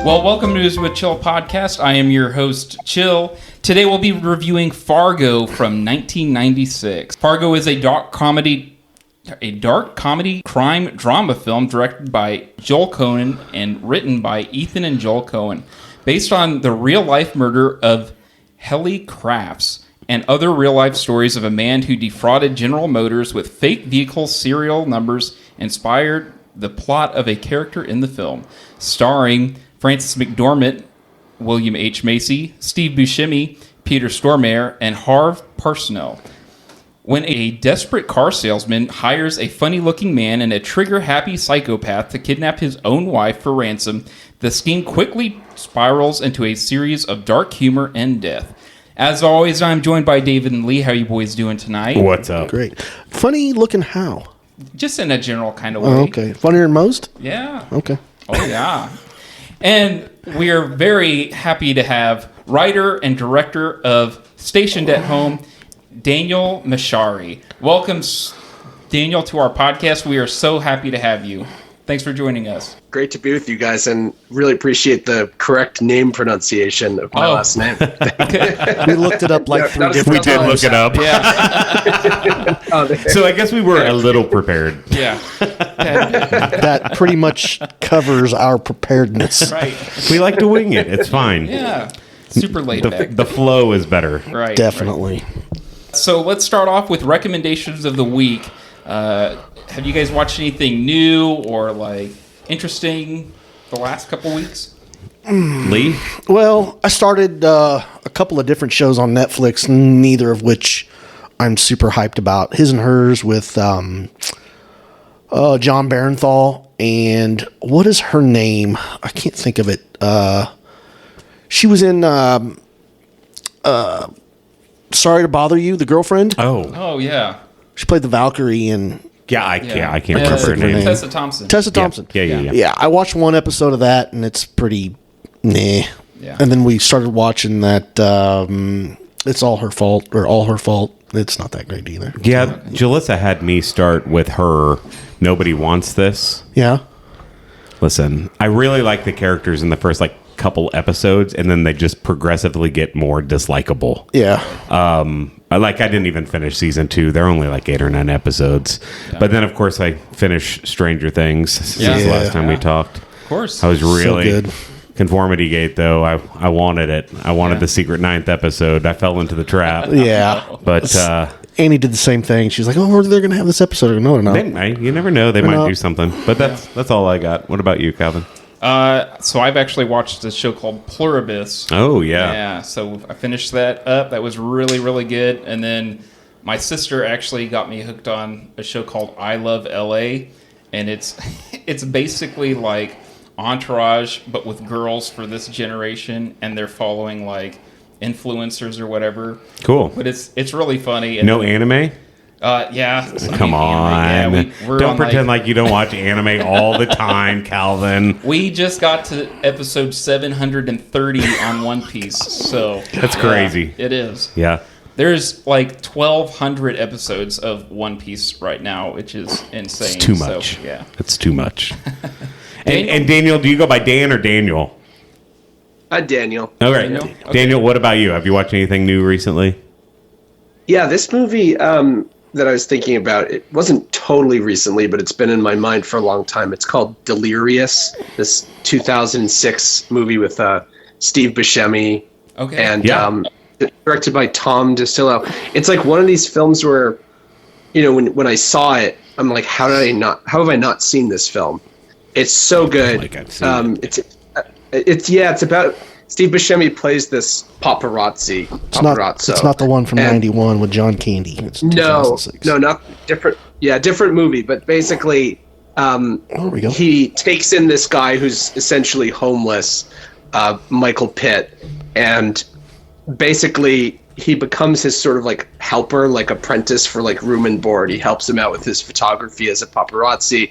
Well, welcome to News with Chill podcast. I am your host, Chill. Today we'll be reviewing Fargo from 1996. Fargo is a dark comedy crime drama film directed by Joel Cohen and written by Ethan and Joel Cohen, based on the real-life murder of Helle Crafts and other real-life stories of a man who defrauded General Motors with fake vehicle serial numbers, inspired the plot of a character in the film, starring Frances McDormand, William H. Macy, Steve Buscemi, Peter Stormare, and Harve Presnell. When a desperate car salesman hires a funny-looking man and a trigger-happy psychopath to kidnap his own wife for ransom, the scheme quickly spirals into a series of dark humor and death. As always, I'm joined by David and Lee. How are you boys doing tonight? What's up? Great. Funny-looking how? Just in a general kind of way. Oh, okay. Funnier than most? Yeah. Okay. Oh, yeah. And we are very happy to have writer and director of Stationed at Home, Daniel Masciari. Welcome, Daniel, to our podcast. We are so happy to have you. Thanks for joining us. Great to be with you guys, and really appreciate the correct name pronunciation of my last name. We looked it up like three different We did times. look it up. Yeah. So I guess we were a little prepared. Yeah. That pretty much covers our preparedness. Right. We like to wing it. It's fine. Yeah. Super laid back. The flow is better. Right. Definitely. Right. So let's start off with recommendations of the week. Have you guys watched anything new or like interesting the last couple weeks? Lee? Well, I started a couple of different shows on Netflix, neither of which I'm super hyped about. His and Hers with John Barenthal, and what is her name? I can't think of it. She was in Sorry to Bother You, the girlfriend. Oh, yeah. She played the Valkyrie in... Yeah, I can't remember her her name. name. Tessa Thompson. Tessa Thompson. Yeah. Yeah, I watched one episode of that, and it's pretty nah. Yeah. And then we started watching that It's All Her Fault, or All Her Fault. It's not that great either. Yeah, Jalissa had me start with her Nobody Wants This. Yeah. Listen, I really like the characters in the first couple episodes, and then they just progressively get more dislikable. Yeah. I didn't even finish season 2. They're only 8 or 9 episodes. Yeah. But then, of course, I finished Stranger Things since the last time we talked. Of course. I was really... So good. Conformity Gate, though. I wanted it. I wanted the secret 9th episode. I fell into the trap. Yeah. But... Annie did the same thing. She's like, "Oh, they're going to have this episode." No, they're not. They might. You never know. They might do something. But that's all I got. What about you, Calvin? So I've actually watched a show called Pluribus. Oh, yeah. Yeah, so I finished that up. That was really, really good. And then my sister actually got me hooked on a show called I Love L.A., and it's basically like Entourage, but with girls for this generation, and they're following influencers or whatever. Cool. But it's really funny. And No anime? Yeah. Come on. We're don't on, pretend like you don't watch anime all the time, Calvin. We just got to episode 730 on One Piece, so... That's crazy. It is. Yeah. There's 1,200 episodes of One Piece right now, which is insane. It's too much. So, yeah. It's too much. and Daniel, do you go by Dan or Daniel? Daniel. All right. Daniel? Okay. Daniel, what about you? Have you watched anything new recently? Yeah, this movie that I was thinking about, it wasn't totally recently, but it's been in my mind for a long time. It's called Delirious, this 2006 movie with Steve Buscemi. Okay. And directed by Tom DeSillo. It's one of these films where, when I saw it, I'm like, how have I not seen this film? It's so good. I've seen it. It's about Steve Buscemi plays this paparazzi. It's not the one from '91 with John Candy. It's 2006. No, not different. Yeah, different movie. But basically, there we go. He takes in this guy who's essentially homeless, Michael Pitt, and basically he becomes his sort of helper, apprentice for room and board. He helps him out with his photography as a paparazzi,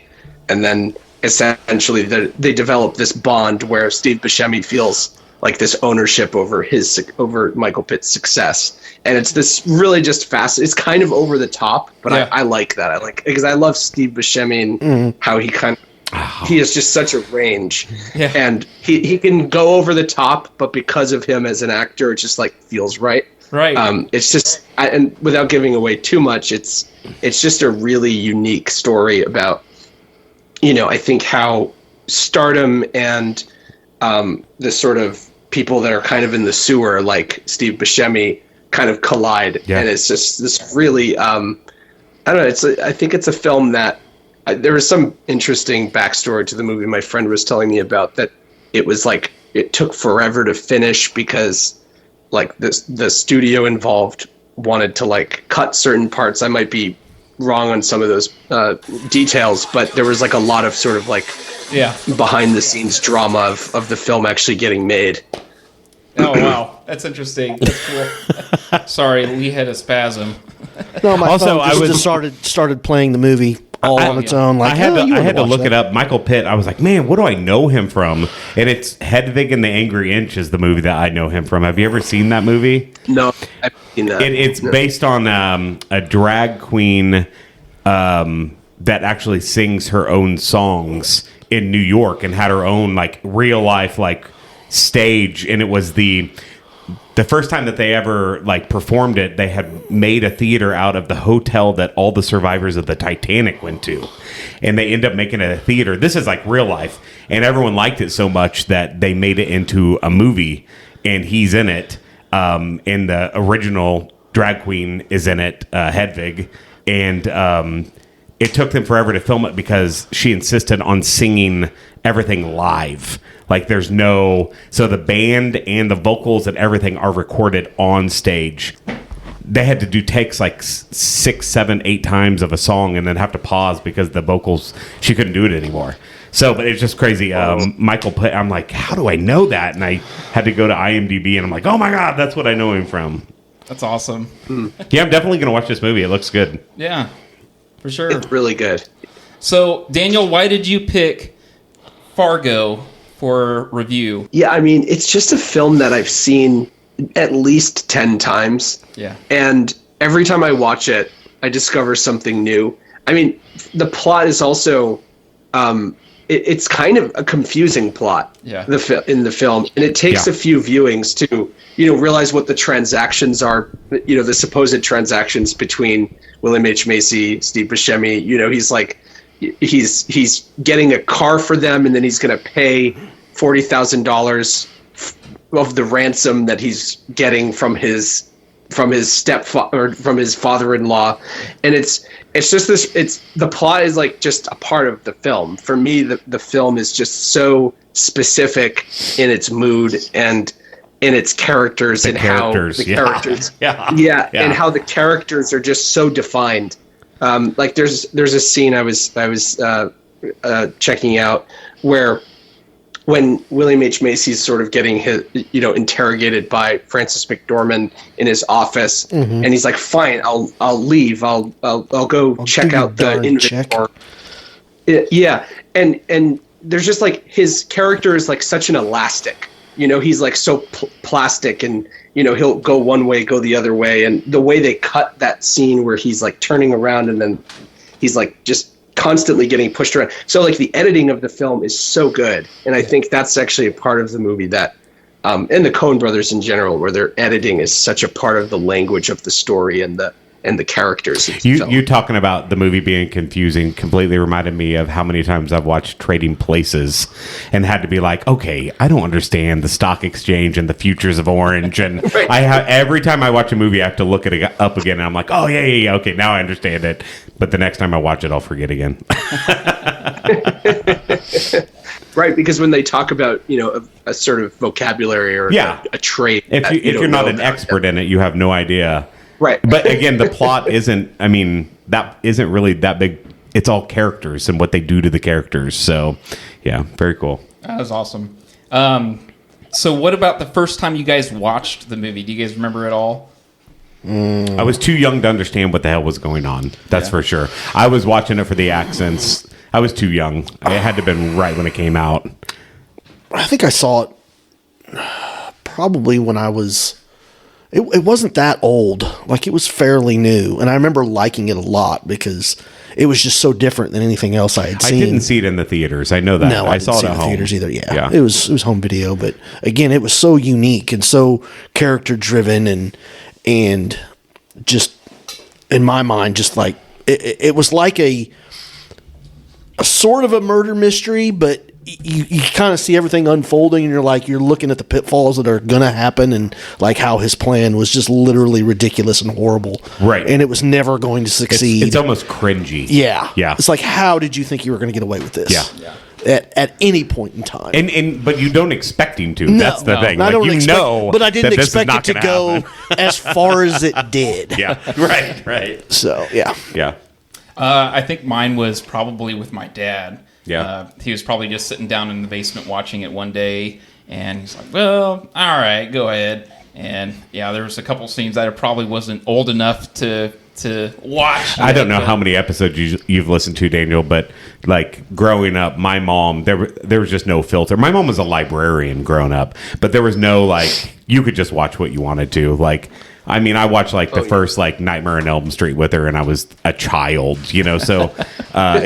and then essentially they develop this bond where Steve Buscemi feels this ownership over Michael Pitt's success, and it's this really just fast. It's kind of over the top, but I like that. Because I love Steve Buscemi and how he kind of he has just such a range, Yeah. and he can go over the top, but because of him as an actor, it just like feels right. Right. It's just, and without giving away too much, it's just a really unique story about, I think how stardom and the sort of people that are kind of in the sewer, like Steve Buscemi, kind of collide. Yeah. And it's just this really, I don't know, I think it's a film that, there was some interesting backstory to the movie my friend was telling me about, that it was like, it took forever to finish because like the studio involved wanted to like cut certain parts. I might be wrong on some of those details, but there was like a lot of sort of like behind the scenes drama of the film actually getting made. Oh, wow. That's interesting. That's cool. Sorry, Lee had a spasm. No, my Also, phone just started playing the movie all on its own. Like, I had you to wouldn't look watch it up. Michael Pitt. I was like, man, what do I know him from? And it's Hedwig and the Angry Inch is the movie that I know him from. Have you ever seen that movie? No, I've seen that. It's based on a drag queen that actually sings her own songs in New York and had her own like real life like stage, and it was the first time that they ever like performed it. They had made a theater out of the hotel that all the survivors of the Titanic went to, and they end up making it a theater. This is like real life, and everyone liked it so much that they made it into a movie, and he's in it. And the original drag queen is in it, Hedwig, and it took them forever to film it because she insisted on singing everything live. Like there's so the band and the vocals and everything are recorded on stage. They had to do takes like 6, 7, 8 times of a song and then have to pause because the vocals, she couldn't do it anymore. So, but it's just crazy. Michael Pitt, I'm like, how do I know that? And I had to go to IMDb and I'm like, oh my God, that's what I know him from. That's awesome. Yeah, I'm definitely going to watch this movie. It looks good. Yeah, for sure. It's really good. So, Daniel, why did you pick Fargo for review? Yeah, I mean, it's just a film that I've seen at least 10 times. Yeah. And every time I watch it, I discover something new. I mean, the plot is also, it's kind of a confusing plot. Yeah. In the film, and it takes a few viewings to, realize what the transactions are. The supposed transactions between William H. Macy, Steve Buscemi. He's like, he's getting a car for them, and then he's going to pay $40,000 of the ransom that he's getting from his stepfather or from his father-in-law. And it's just this, the plot is like just a part of the film. For me, the film is just so specific in its mood and in its characters and how the characters and how the characters are just so defined. Like there's a scene I was checking out where when William H. Macy's sort of getting his, interrogated by Francis McDormand in his office, and he's like, "Fine, I'll leave. I'll go check out the inventory." Yeah, and there's just like his character is like such an elastic. He's like so plastic, and he'll go one way, go the other way, and the way they cut that scene where he's like turning around and then he's like just constantly getting pushed around. So like the editing of the film is so good, and I think that's actually a part of the movie that, and the Coen brothers in general, where their editing is such a part of the language of the story and the characters. You talking about the movie being confusing completely reminded me of how many times I've watched Trading Places and had to be like, okay, I don't understand the stock exchange and the futures of orange, and right. Every time I watch a movie, I have to look it up again, and I'm like, oh yeah, okay, now I understand it. But the next time I watch it, I'll forget again. Right, because when they talk about a sort of vocabulary or a trait, if you're not an expert in it, you have no idea. Right. But again, the plot isn't really that big. It's all characters and what they do to the characters. So, yeah, very cool. That was awesome. So what about the first time you guys watched the movie? Do you guys remember it all? I was too young to understand what the hell was going on. That's for sure. I was watching it for the accents. I was too young. It had to have been right when it came out. I think I saw it probably when I was... It wasn't that old. Like, it was fairly new. And I remember liking it a lot because it was just so different than anything else I had seen. I didn't see it in the theaters. I know that. No, I saw didn't see it it at in the home. theaters either. Yeah. It was home video, but again, it was so unique and so character driven and just in my mind, just like it was like a sort of a murder mystery, but you kind of see everything unfolding and you're looking at the pitfalls that are going to happen and like how his plan was just literally ridiculous and horrible. Right. And it was never going to succeed. It's almost cringy. Yeah. Yeah. It's like, how did you think you were going to get away with this? Yeah. At any point in time. But you don't expect him to. No, That's the thing. I Like, don't you expect, know, but I didn't that this is expect not it to gonna go happen. as far as it did. Yeah. Right. So, yeah. Yeah. I think mine was probably with my dad. Yeah. He was probably just sitting down in the basement watching it one day, and he's like, well, all right, go ahead. And, yeah, there was a couple scenes that I probably wasn't old enough to watch. I don't know how many episodes you've listened to, Daniel, but like growing up, my mom, there was just no filter. My mom was a librarian growing up, but there was no like, you could just watch what you wanted to. Like, I mean, I watched like the first like Nightmare on Elm Street with her, and I was a child, so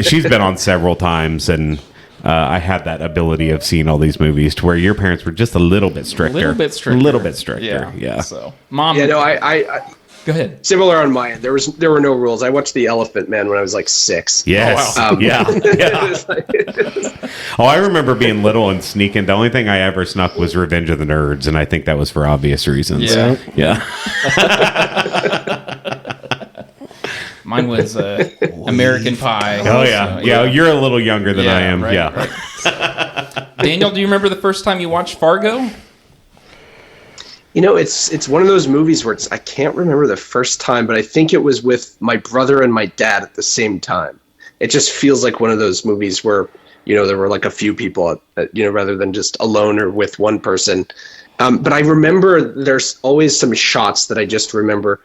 she's been on several times, and I had that ability of seeing all these movies to where your parents were just a little bit stricter. A little bit stricter. Yeah. So, Mom. Yeah, no, I go ahead. Similar on my end. There were no rules. I watched The Elephant Man when I was like 6. Yes. Oh, wow. Yeah. Yeah. Oh, I remember being little and sneaking. The only thing I ever snuck was Revenge of the Nerds, and I think that was for obvious reasons. Yeah. Yeah. Mine was American Pie. Oh, yeah. So, yeah. You're a little younger than I am. Right, yeah. Right. Daniel, do you remember the first time you watched Fargo? It's one of those movies where I can't remember the first time, but I think it was with my brother and my dad at the same time. It just feels like one of those movies where, there were like a few people, rather than just alone or with one person. But I remember there's always some shots that I just remember,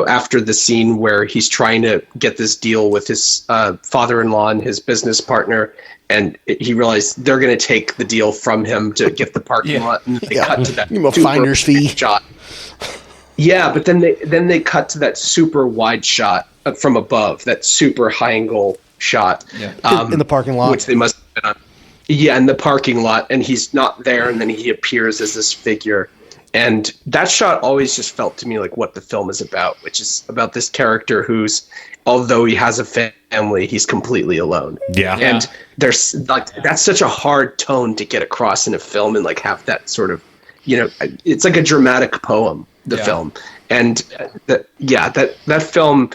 after the scene where he's trying to get this deal with his father-in-law and his business partner, and he realized they're going to take the deal from him to get the parking lot, and they cut to that Give him a finder's fee shot. Yeah, but then they cut to that super wide shot from above, that super high angle shot in the parking lot, which they must have been on. Yeah, in the parking lot, and he's not there, and then he appears as this figure. And that shot always just felt to me like what the film is about, which is about this character who's, although he has a family, he's completely alone. Yeah. And there's like, that's such a hard tone to get across in a film and like have that sort of, it's like a dramatic poem, the film. And that film,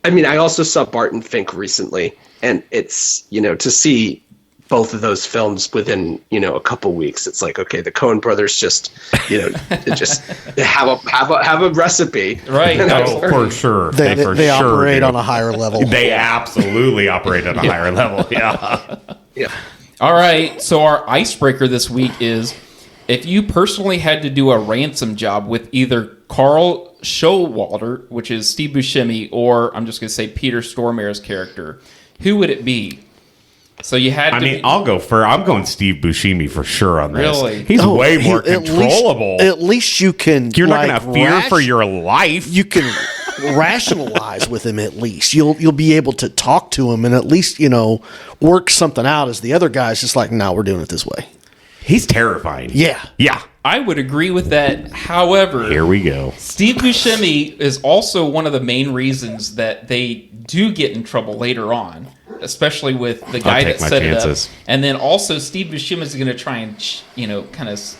I mean, I also saw Barton Fink recently, and it's, to see both of those films within, a couple weeks, it's like, okay, the Cohen brothers just have a recipe. Right. Oh, for sure. they operate on a higher level. They absolutely operate on a higher level. Yeah. Yeah. All right. So our icebreaker this week is, if you personally had to do a ransom job with either Carl Showalter, which is Steve Buscemi, or I'm just going to say Peter Stormare's character, who would it be? So you had. I'm going Steve Buscemi for sure on this. Really? He's way more controllable. At least you can. You're not going to fear for your life. You can rationalize with him. At least you'll be able to talk to him and at least work something out. As the other guy's just like, no, we're doing it this way. He's terrifying. Yeah. Yeah. I would agree with that. However, here we go. Steve Buscemi is also one of the main reasons that they do get in trouble later on, especially with the guy that set it up. And then also Steve Buscemi is going to try and kind of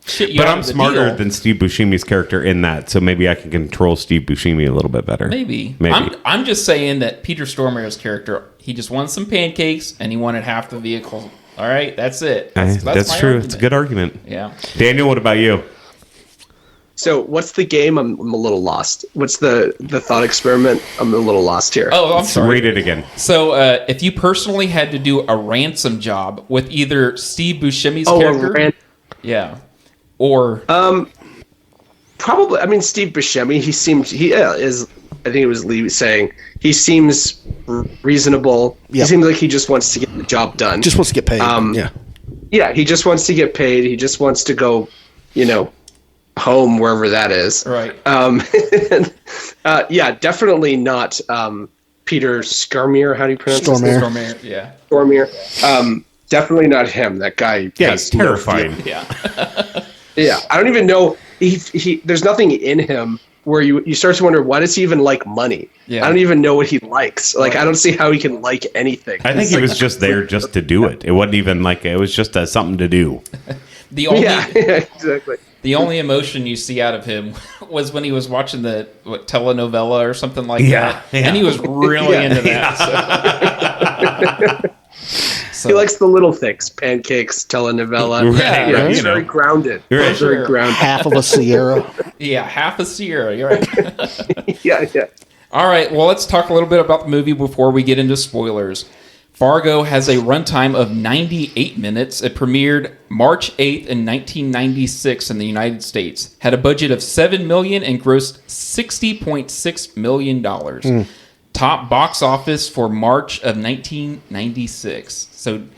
shit you out. But I'm of the smarter deal. than Steve Buscemi's character in that, so maybe I can control Steve Buscemi a little bit better. Maybe. I'm just saying that Peter Stormare's character, he just wanted some pancakes and he wanted half the vehicle. All right, that's it. That's That's my true. argument. It's a good argument. Yeah. Daniel, what about you? So what's the game? I'm a little lost. What's the thought experiment? I'm a little lost here. Oh, I'm sorry. Read it again. So, if you personally had to do a ransom job with either Steve Buscemi's character, or probably. I mean, Steve Buscemi. He is. I think it was Lee saying he seems reasonable. Yep. He seems like he just wants to get the job done. Just wants to get paid. Yeah, he just wants to get paid. He just wants to go, home wherever that is. right. Yeah, definitely not Peter Stormare. How do you pronounce his name? Stormare. Stormare, yeah. Stormare. Definitely not him. That guy. Yeah, has he's terrifying. No yeah, I don't even know. He there's nothing in him where you start to wonder, why does he even like money? Yeah. I don't even know what he likes. Like, I don't see how he can like anything. I think he was just there just to do it. It wasn't even like it was just something to do. The only Yeah, exactly. the only emotion you see out of him was when he was watching the telenovela or something like Yeah, that, yeah. and he was really Yeah. into that. So. He likes the little things, pancakes, telenovela. Right, Yeah, right, He's you know. very grounded. Right. He's very Sure. grounded. Half of a Sierra. Yeah, half a Sierra. You're right. Yeah. All right, well, let's talk a little bit about the movie before we get into spoilers. Fargo has a runtime of 98 minutes. It premiered March 8th in 1996 in the United States. Had a budget of $7 million and grossed $60.6 million. Top box office for March of 1996. So, do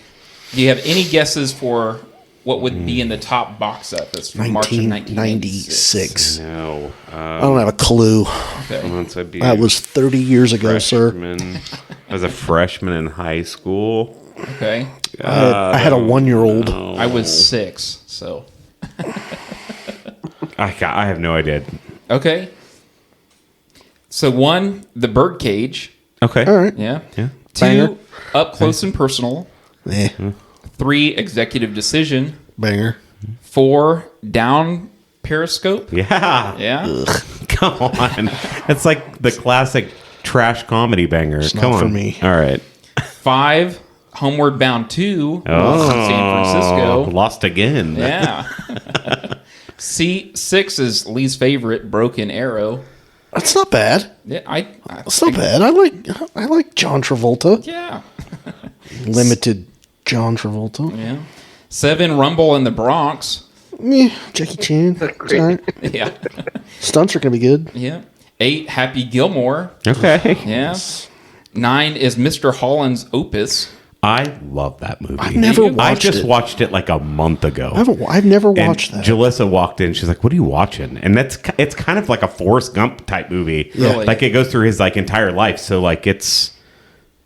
you have any guesses for what would be in the top box office for March of 1996? 1996. No. I don't have a clue. Okay. Once I'd be That was 30 years ago, sir. freshman. I was a freshman in high school. Okay. I had a 1-year-old. I was 6, so. I have no idea. Okay. So 1, The Birdcage. Okay. All right. Yeah. Yeah. 2, Banger. Up Close and Personal. Eh, 3, Executive Decision. banger. 4, Down Periscope. Yeah. Yeah. Come on. It's like the classic trash comedy banger. It's Come not on. for me. All right. 5, Homeward Bound 2. Oh, San Francisco. Lost again. Yeah. 6 is Lee's favorite, Broken Arrow. That's not bad. Yeah, That's not bad. I like John Travolta. Yeah. Limited John Travolta. Yeah. 7, Rumble in the Bronx. Jackie Chan. It's all right. Yeah. Stunts are gonna be good. Yeah. 8, Happy Gilmore. Okay. Yeah. 9 is Mr. Holland's Opus. I love that movie. I've never I watched just it. watched it like a month ago. I've never And watched that. Jalissa walked in. She's like, "What are you watching?" And it's kind of like a Forrest Gump type movie. Really? Like it goes through his like entire life. So like it's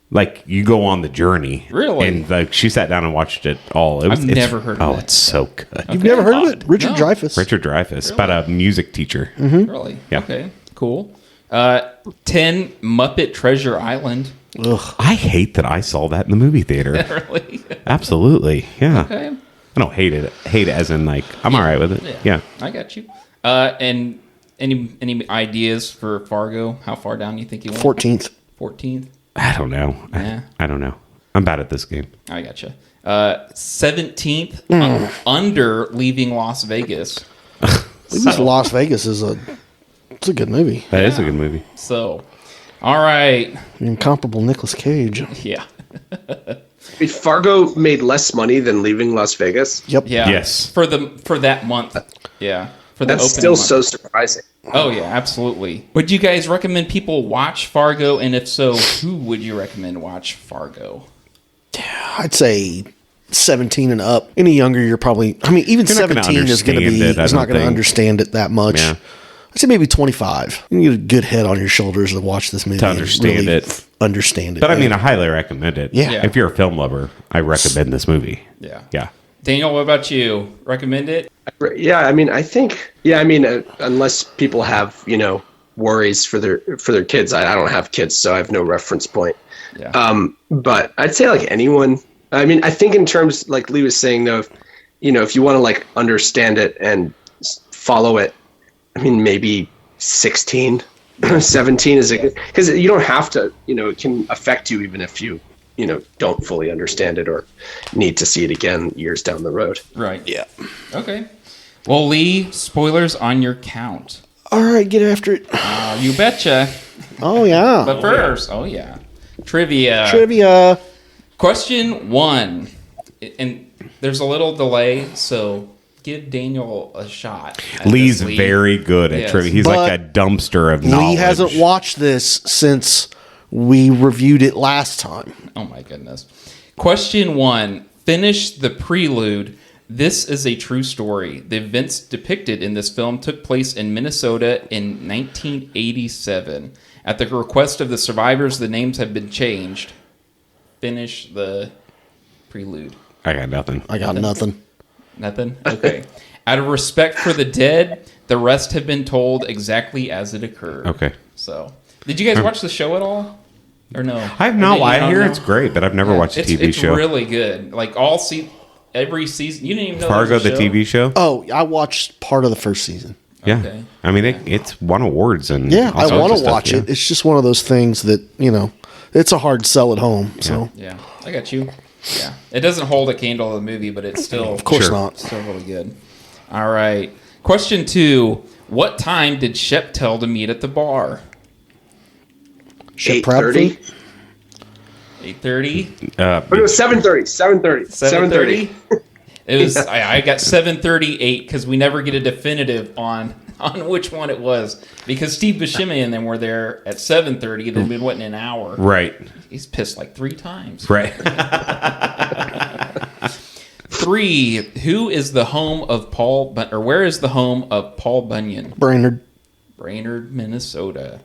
like you go on the journey. Really? And like she sat down and watched it all. It's never heard of Oh, it. it's so good. You've never heard of it? Richard No. Dreyfuss. Richard Dreyfuss about a music teacher. Really? Yeah. Okay. Cool. 10, Muppet Treasure Island. Ugh. I hate that I saw that in the movie theater. Really? Absolutely. Yeah. Okay. I don't hate it. Hate it as in like I'm all right with it. Yeah. I got you. And any ideas for Fargo? How far down you think you went? 14th. 14th? I don't know. Yeah. I don't know. I'm bad at this game. I got you. 17th, under Leaving Las Vegas. Las Vegas is it's a good movie. That is a good movie. So, all right. The incomparable Nicolas Cage. Yeah. Wait, Fargo made less money than Leaving Las Vegas. Yep. Yeah. Yes. For that month. Yeah. For the That's opening still month. so surprising. Oh yeah, absolutely. Would you guys recommend people watch Fargo? And if so, who would you recommend watch Fargo? I'd say 17 and up. Any younger, you're probably. I mean, even You're not gonna 17 is going to understand be. it, I Is not don't going to think. understand it that much. Yeah. I'd say maybe 25. You need a good head on your shoulders to watch this movie To and understand really it. Understand it. But I mean, I highly recommend it. Yeah. If you're a film lover, I recommend this movie. Yeah. Yeah. Daniel, what about you? Recommend it? Yeah, I mean, unless people have worries for their kids, I don't have kids, so I have no reference point. Yeah. But I'd say like anyone. I mean, I think in terms like Lee was saying though, if you want to like understand it and follow it, I mean, maybe 16, 17 is a good, because you don't have to. It can affect you even if you don't fully understand it or need to see it again years down the road. Right. Yeah. Okay. Well, Lee, spoilers on your count. All right, get after it. You betcha. Oh, yeah. But first, trivia. Trivia. Question 1. And there's a little delay, so give Daniel a shot. at Lee's this, Lee. very good at Yes. trivia. He's But like a dumpster of knowledge. Lee hasn't watched this since we reviewed it last time. Oh my goodness. Question 1. Finish the prelude. This is a true story. The events depicted in this film took place in Minnesota in 1987. At the request of the survivors, the names have been changed. Finish the prelude. I got nothing. I got nothing. Nothing? Okay. Out of respect for the dead, the rest have been told exactly as it occurred. Okay. So, did you guys watch the show at all? Or no? I have not. I hear it's great, but I've never watched a TV show. It's really good. Like every season. You didn't even know Fargo, there was the a show? TV show? Oh, I watched part of the first season. Yeah. Okay. I mean, it's won awards and Yeah, all I sorts want of to stuff, watch yeah. it. It's just one of those things that, it's a hard sell at home. So, Yeah, I got you. Yeah, it doesn't hold a candle to the movie, but it's still, of course Sure. not. still really good. All right. Question 2. What time did Shep tell to meet at the bar? Shep 8:30. Proudfoot? 8:30? Oh, no, 7:30. 7:30. 7:30. It was. I got 7:38 because we never get a definitive on which one it was because Steve Buscemi and them were there at 7:30. They've been waiting an hour. Right. He's pissed like 3 times. Right. 3. Who is the home of where is the home of Paul Bunyan? Brainerd. Brainerd, Minnesota.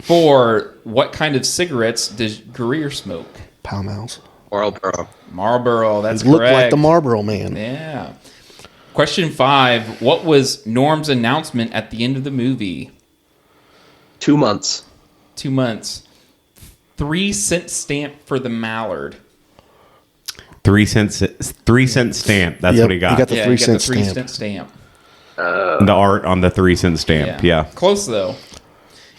4. What kind of cigarettes does Greer smoke? Pow Mouse. Marlboro. Marlboro. That's Looked correct. like the Marlboro Man. Yeah. Question 5. What was Norm's announcement at the end of the movie? 2 months. 2 months. 3-cent stamp for the mallard. 3 cent stamp. That's Yep, what he got. he got the Yeah, 3 you got the cent 3 stamp. cent stamp. The art on the 3 cent stamp. Yeah. Close though.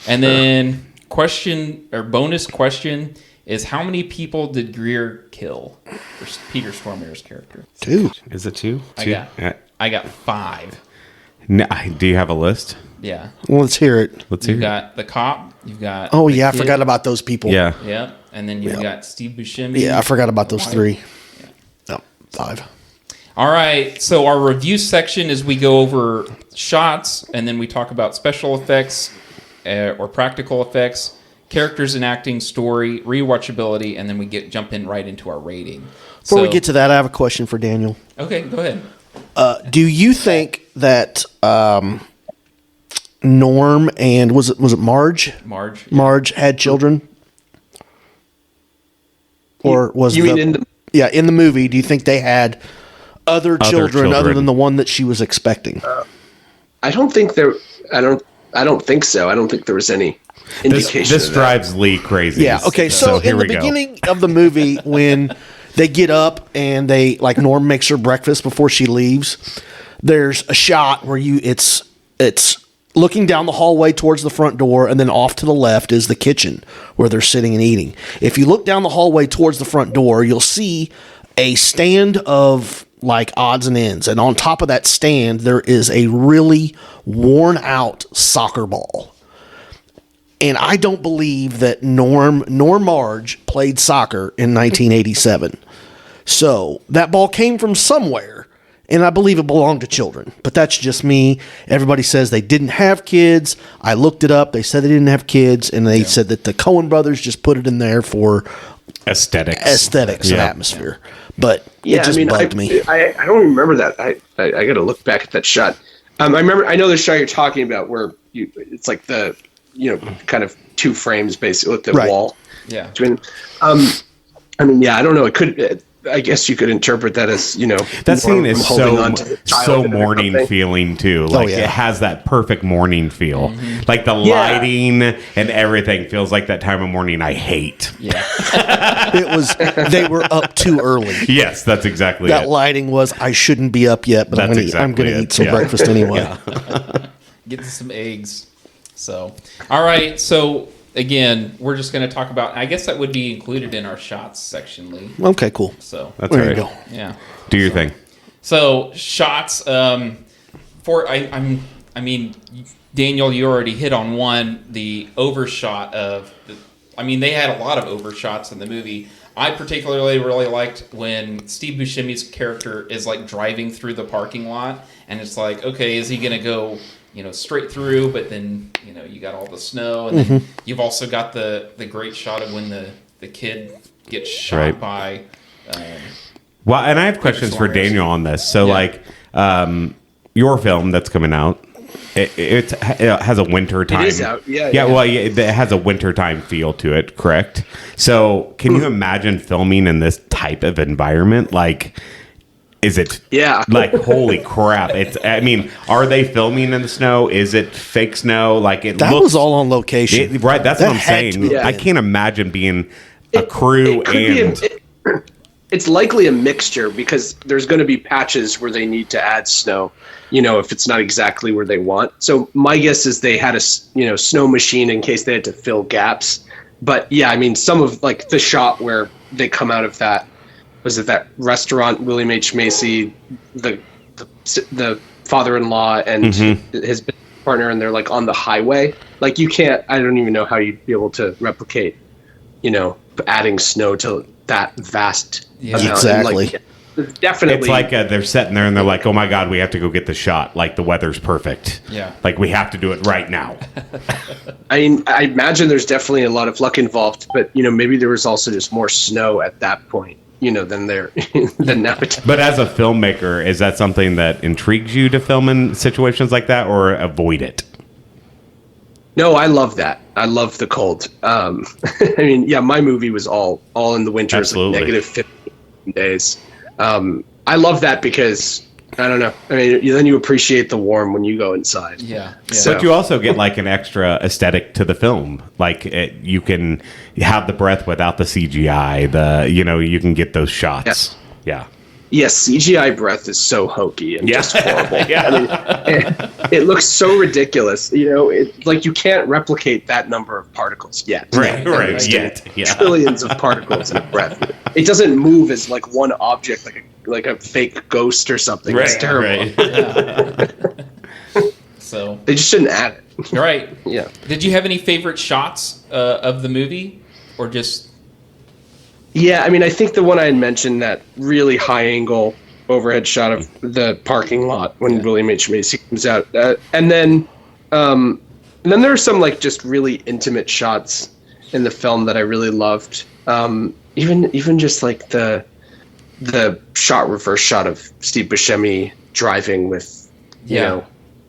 And then bonus question is how many people did Greer kill? For Peter Stormare's character. 2. Is it 2? I got 5. Do you have a list? Yeah. Well, let's hear it. Let's hear You've it. got the cop. You've got Oh, the yeah, I kid. forgot about those people. Yeah. Yep. And then you've got Steve Buscemi. Yeah, I forgot about those Why? 3. No, 5. All right. So our review section is we go over shots, and then we talk about special effects or practical effects, characters and acting, story, rewatchability, and then we jump in right into our rating. Before we get to that, I have a question for Daniel. Okay, go ahead. Do you think that Norm and was it Marge? Marge. Marge had children? Or was You mean in the in the movie, do you think they had other children other than the one that she was expecting? I don't think there. I don't think so. I don't think there was any indication. This of that. drives Lee crazy. Yeah. Okay. So here in the we go. beginning of the movie, when they get up and Norm makes her breakfast before she leaves, there's a shot where it's looking down the hallway towards the front door, and then off to the left is the kitchen where they're sitting and eating. If you look down the hallway towards the front door, you'll see a stand of odds and ends, and on top of that stand there is a really worn out soccer ball. And I don't believe that Norm nor Marge played soccer in 1987. So that ball came from somewhere, and I believe it belonged to children. But that's just me. Everybody says they didn't have kids. I looked it up. They said they didn't have kids, and they said that the Cohen brothers just put it in there for aesthetics and atmosphere. But it just bugged me. I don't remember that. I got to look back at that shot. I know the shot you're talking about where it's like the kind of 2 frames basically with the wall. Yeah. Between. I don't know. It could. I guess you could interpret that as That scene is so morning something. feeling too. It has that perfect morning feel. Mm-hmm. Like the lighting and everything feels like that time of morning I hate. Yeah. They were up too early. Yes, that's exactly That it. lighting was, I shouldn't be up yet, but I'm going to eat some breakfast anyway. Get some eggs. So, all right. So again, we're just going to talk about. I guess that would be included in our shots section, Lee. Okay, cool. So That's There right. you go. yeah. Do your thing. So shots. I mean, Daniel, you already hit on one. The overshot of. They had a lot of overshots in the movie. I particularly really liked when Steve Buscemi's character is driving through the parking lot, and it's like, okay, is he going to go, straight through? But then, you got all the snow, and then you've also got the great shot of when the kid gets shot by Well, and I have questions for Daniel on this. So, your film that's coming out, it has a winter time. It is out. Yeah. Well, it has a wintertime feel to it, correct? So, can you imagine filming in this type of environment? Like, is it? Yeah. Like, holy crap! I mean, are they filming in the snow? Is it fake snow? Like, it That looks, was all on location. right? That's That what I'm had to saying. be. I can't imagine being a crew It could be and. it's likely a mixture because there's going to be patches where they need to add snow, if it's not exactly where they want. So my guess is they had a, snow machine in case they had to fill gaps. But yeah, I mean, some of like the shot where they come out of that, was it that restaurant, William H. Macy, the father-in-law and his partner, and they're like on the highway. Like I don't even know how you'd be able to replicate, adding snow to that vast amount. Exactly. And definitely. It's like they're sitting there and they're like, oh my God, we have to go get the shot. Like the weather's perfect. Yeah. Like we have to do it right now. I mean, I imagine there's definitely a lot of luck involved, but maybe there was also just more snow at that point, than now. But as a filmmaker, is that something that intrigues you to film in situations like that or avoid it? No, I love that. I love the cold. I mean, yeah, my movie was all in the winter. Absolutely. Like negative 15 days. I love that because I don't know. I mean, then you appreciate the warm when you go inside. Yeah. But you also get like an extra aesthetic to the film. Like you can have the breath without the CGI. You can get those shots. Yes. Yeah. Yes, CGI breath is so hokey and just horrible. Yeah. I mean, it looks so ridiculous. Like you can't replicate that number of particles yet. Right. Yet. Yeah. Trillions of particles in a breath. It doesn't move as like one object, like a fake ghost or something. It's terrible. Right. So They just shouldn't add it. right. Yeah. Did you have any favorite shots of the movie, or just? Yeah, I mean, I think the one I had mentioned, that really high angle overhead shot of the parking lot when William H. Macy comes out, and then there are some like just really intimate shots in the film that I really loved. Even just like the reverse shot of Steve Buscemi driving with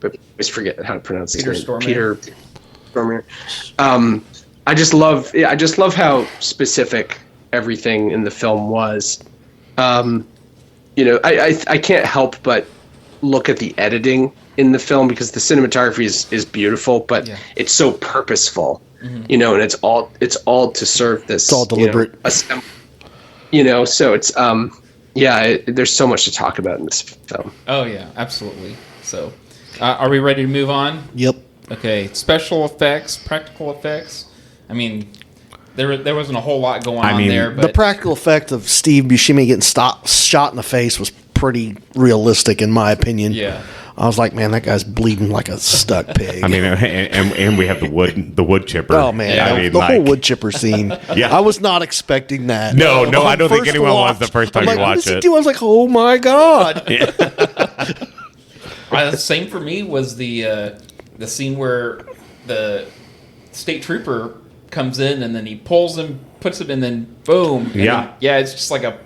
but I always forget how to pronounce his name. Stormare. Peter Stormare. I just love how specific everything in the film was. I can't help but look at the editing in the film because the cinematography is beautiful, but it's so purposeful, and it's all to serve this. It's all deliberate. So it's there's so much to talk about in this film. Oh yeah, absolutely. So, are we ready to move on? Yep. Okay, special effects, practical effects. I mean, there wasn't a whole lot going on there. But The practical effect of Steve Buscemi getting shot in the face was pretty realistic, in my opinion. Yeah. I was like, man, that guy's bleeding like a stuck pig. I mean, and we have the wood chipper. oh man, Yeah. I mean, the like, whole wood chipper scene. Yeah. I was not expecting that. No, I don't think First anyone was watch, the first time I'm you like, what watched does he it. do? I was like, oh my god. Same for me was the scene where the state trooper comes in and then he pulls him, puts him, and then boom. And Yeah. then, it's just like a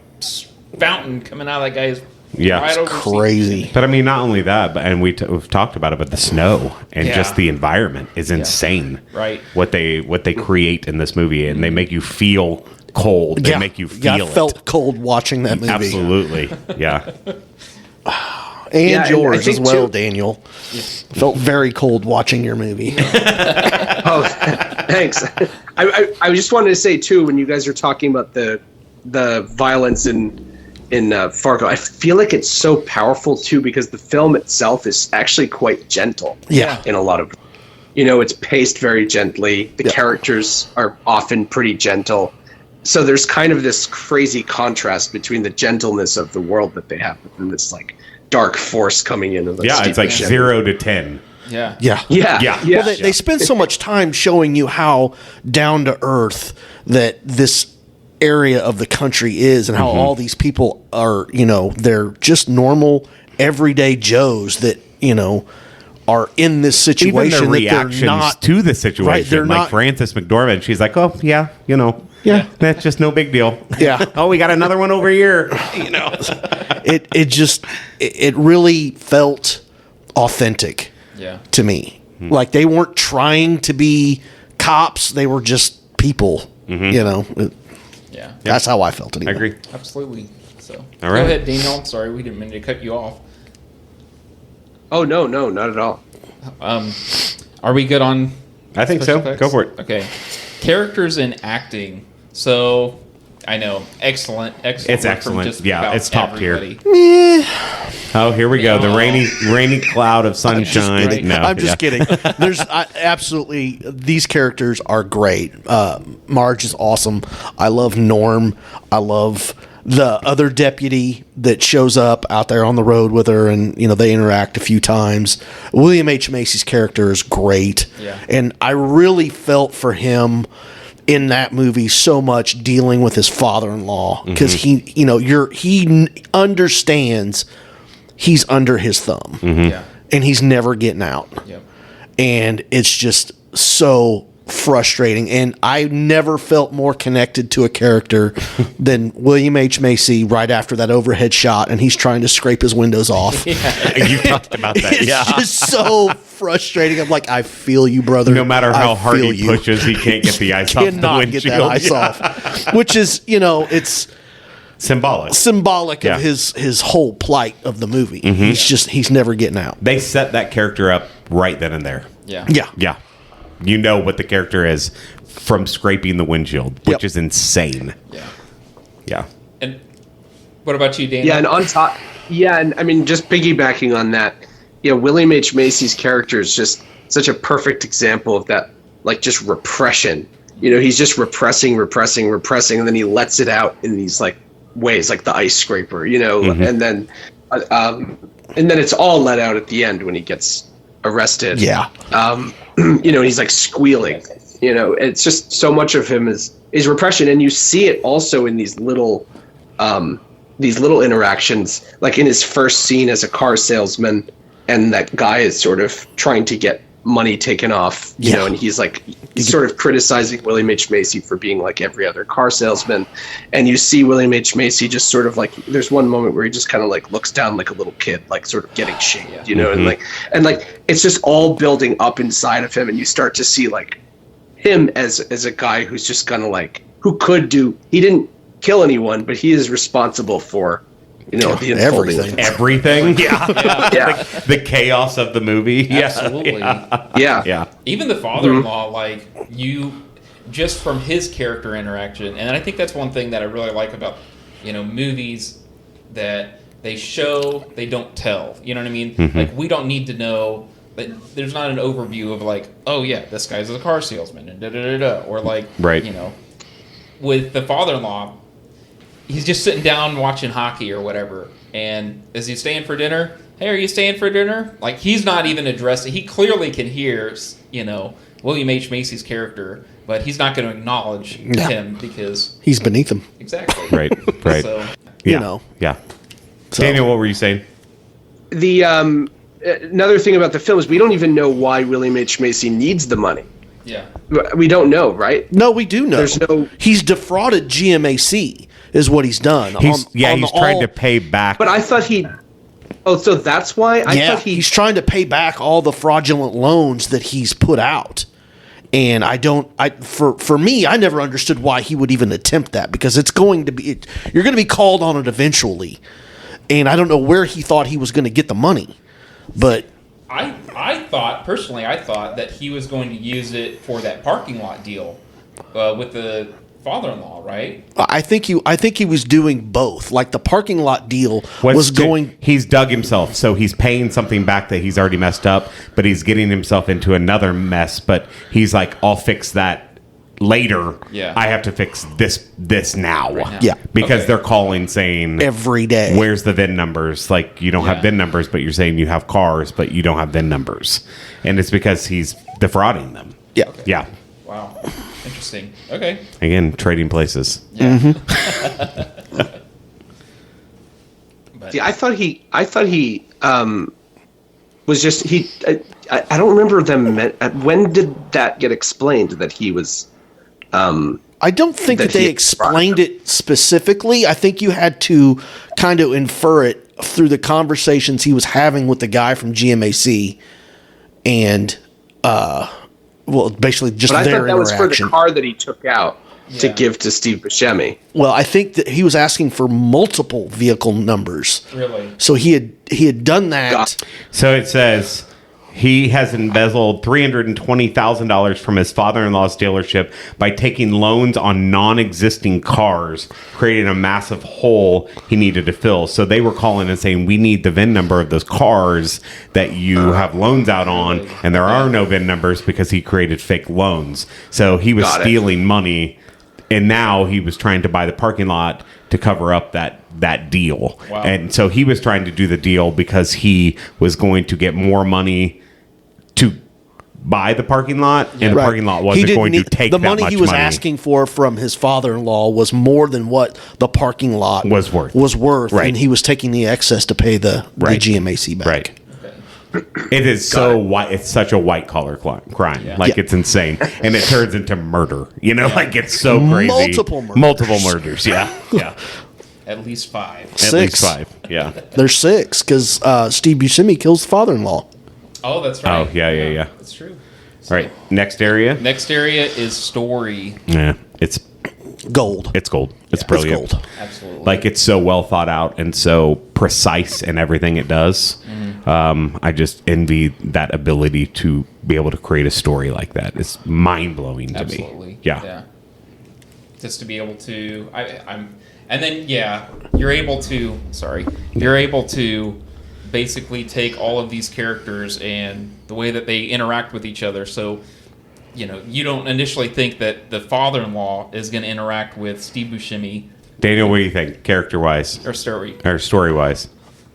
fountain coming out of that guy's. Yeah. right It's over his Crazy. But I mean, not only that, but we've talked about it, but the snow and Yeah. just the environment is insane. Right. What they create in this movie, and they make you feel cold. They make you feel I it. felt cold watching that movie. Absolutely. Yeah. And Yeah, and I yours think as well, too- Daniel. Felt very cold watching your movie. Oh, thanks. I just wanted to say too, when you guys are talking about the violence in Fargo, I feel like it's so powerful too because the film itself is actually quite gentle. Yeah. In a lot of, it's paced very gently. The characters are often pretty gentle. So there's kind of this crazy contrast between the gentleness of the world that they have and this like dark force coming in. Of Yeah. It's like 0 to 10. Yeah. Yeah. Yeah. Well, they spend so much time showing you how down to earth that this area of the country is and how all these people are, they're just normal, everyday Joes that, are in this situation. Even the that reactions they're not to the situation. Right, they're like not- Frances McDormand, she's like, oh, yeah, that's just no big deal. Yeah. Oh, we got another one over here. It really felt authentic Yeah. to me. Like they weren't trying to be cops; they were just people. Yeah. That's how I felt. Anyway. I agree. Absolutely. So, All right. Go ahead, Daniel. I'm sorry, we didn't mean to cut you off. Oh no, not at all. Are we good on? I think special so. effects? Go for it. Okay. Characters and acting. So, I know, excellent. It's work from excellent. just Yeah, about it's top tier. everybody. Oh, here we go. The No. rainy cloud of sunshine. kidding. No, I'm just kidding. There's absolutely these characters are great. Marge is awesome. I love Norm. I love the other deputy that shows up out there on the road with her, and they interact a few times. William H Macy's character is great, Yeah. and I really felt for him in that movie so much, dealing with his father-in-law, because he understands he's under his thumb, Yeah. and he's never getting out. Yep. And it's just so frustrating. And I never felt more connected to a character than William H. Macy right after that overhead shot, and he's trying to scrape his windows off. You talked about that. It's just so frustrating. I'm like, I feel you, brother. No matter how I hard feel he you. pushes, he can't get the ice off the Cannot windshield. get that ice off. Which is, it's Symbolic. symbolic Yeah. of his whole plight of the movie. He's never getting out. They set that character up right then and there. Yeah. Yeah. Yeah. You know what the character is from scraping the windshield, which Yep. is insane. Yeah. Yeah. And what about you, Daniel? Yeah, and on top, and I mean, just piggybacking on that, William H. Macy's character is just such a perfect example of that, like just repression. He's just repressing, and then he lets it out in these like ways, like the ice scraper, and then it's all let out at the end when he gets arrested. Yeah. He's like squealing. It's just so much of him is repression, and you see it also in these little interactions, like in his first scene as a car salesman, and that guy is sort of trying to get money taken off, and he's like sort of criticizing William H. Macy for being like every other car salesman, and you see William H. Macy just sort of like, there's one moment where he just kind of like looks down like a little kid, like sort of getting shamed, and like it's just all building up inside of him, and you start to see like him as a guy who's just gonna like, he didn't kill anyone, but he is responsible for the unfolding of everything. Everything. Yeah. The chaos of the movie. Absolutely. Yeah. Even the father-in-law, like just from his character interaction, and I think that's one thing that I really like about movies, that they show, they don't tell. You know what I mean? Like, we don't need to know. There's not an overview of like, oh yeah, this guy's a car salesman and da-da-da-da, or like, right. With the father-in-law, he's just sitting down watching hockey or whatever, and is he staying for dinner? Hey, are you staying for dinner? Like, he's not even addressing. He clearly can hear, William H. Macy's character, but he's not going to acknowledge him because He's beneath him. exactly Right. So Yeah. Yeah. So- Daniel, what were you saying? The another thing about the film is we don't even know why William H. Macy needs the money. yeah, We don't know, right? No, we do know. There's no- He's defrauded GMAC is what he's done. He's the trying to pay back. But I thought so that's why? I thought he's trying to pay back all the fraudulent loans that he's put out. And for me, I never understood why he would even attempt that, because it's going to be, you're going to be called on it eventually. And I don't know where he thought he was going to get the money, but I thought that he was going to use it for that parking lot deal with the father-in-law, right? I think he was doing both. Like the parking lot deal was going. He's dug himself, so he's paying something back that he's already messed up, but he's getting himself into another mess. But he's like, I'll fix that later. Yeah. I have to fix this now. Right now. Yeah. Because Okay. they're calling saying Every day. Where's the VIN numbers? Like, you don't Yeah. have VIN numbers, but you're saying you have cars, but you don't have VIN numbers, and it's because he's defrauding them. Yeah. Okay. Yeah. Wow, interesting. Okay. Again, trading places. Yeah. But, See, I thought he was just he. I don't remember them. When did that get explained that he was? I don't think that they explained it specifically. I think you had to kind of infer it through the conversations he was having with the guy from GMAC, and well, basically just but I their thought that was for the interaction. car that he took out to give to Steve Buscemi. Well, I think that he was asking for multiple vehicle numbers. Really? So he had done that. So it says he has embezzled $320,000 from his father-in-law's dealership by taking loans on non-existing cars, creating a massive hole he needed to fill. So they were calling and saying, we need the VIN number of those cars that you have loans out on, and there are no VIN numbers because he created fake loans. So he was stealing money, and now he was trying to buy the parking lot to cover up that deal. Wow. And so he was trying to do the deal because he was going to get more money to buy the parking lot, and the parking lot wasn't going to take the that money much he was money. asking for from his father-in-law was more than what the parking lot Was worth. and he was taking the excess to pay the GMAC back. Right. It is so white. It's such a white collar crime. Like it's insane, and it turns into murder. You know, like it's so crazy. Multiple murders. Yeah, yeah. At least 5. At least 5. Yeah. There's 6 because Steve Buscemi kills the father-in-law. Oh, that's right. Oh, yeah. That's true. All right. Next area. Next area is story. Yeah, it's Gold. It's gold. It's brilliant. It's gold. Absolutely. Like it's so well thought out and so precise in everything it does. I just envy that ability to be able to create a story like that. It's mind blowing to me. Yeah. Just to be able to, and then you're able to. You're able to basically take all of these characters and the way that they interact with each other. So, you don't initially think that the father-in-law is going to interact with Steve Buscemi. Daniel, what do you think, character-wise? Or story-wise?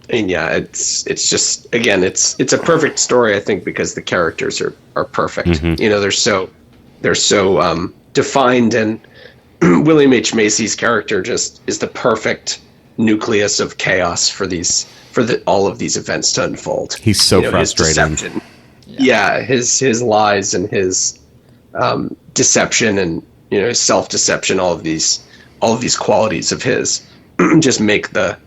And it's just, again, it's a perfect story, I think, because the characters are perfect. Mm-hmm. They're so defined, and William H. Macy's character just is the perfect nucleus of chaos for all of these events to unfold. He's so frustrating. His deception. His lies and his deception and his self-deception, all of these qualities of his just make the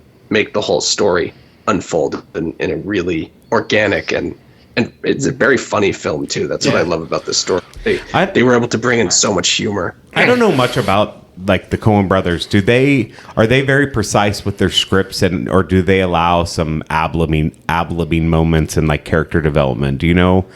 whole story unfold in a really organic and it's a very funny film too. That's what I love about this story. They were able to bring in so much humor. I don't know much about like the Cohen brothers. Are they very precise with their scripts, or do they allow some ad-libbing moments and like character development? Do you know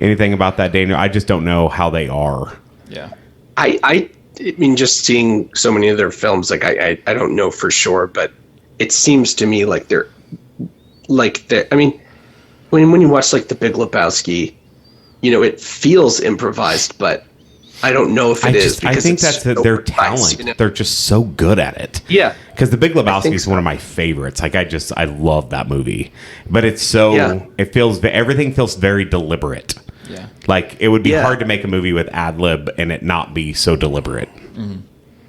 anything about that, Daniel? I just don't know how they are. Yeah. I mean, just seeing so many of their films, like I don't know for sure, but it seems to me like they're I mean, when you watch like The Big Lebowski, it feels improvised, but I don't know if it is. I think that's their talent. They're just so good at it. Yeah. Because The Big Lebowski is one of my favorites. Like I love that movie, but it's so everything feels very deliberate. Yeah. Like it would be hard to make a movie with ad lib and it not be so deliberate. Mm-hmm.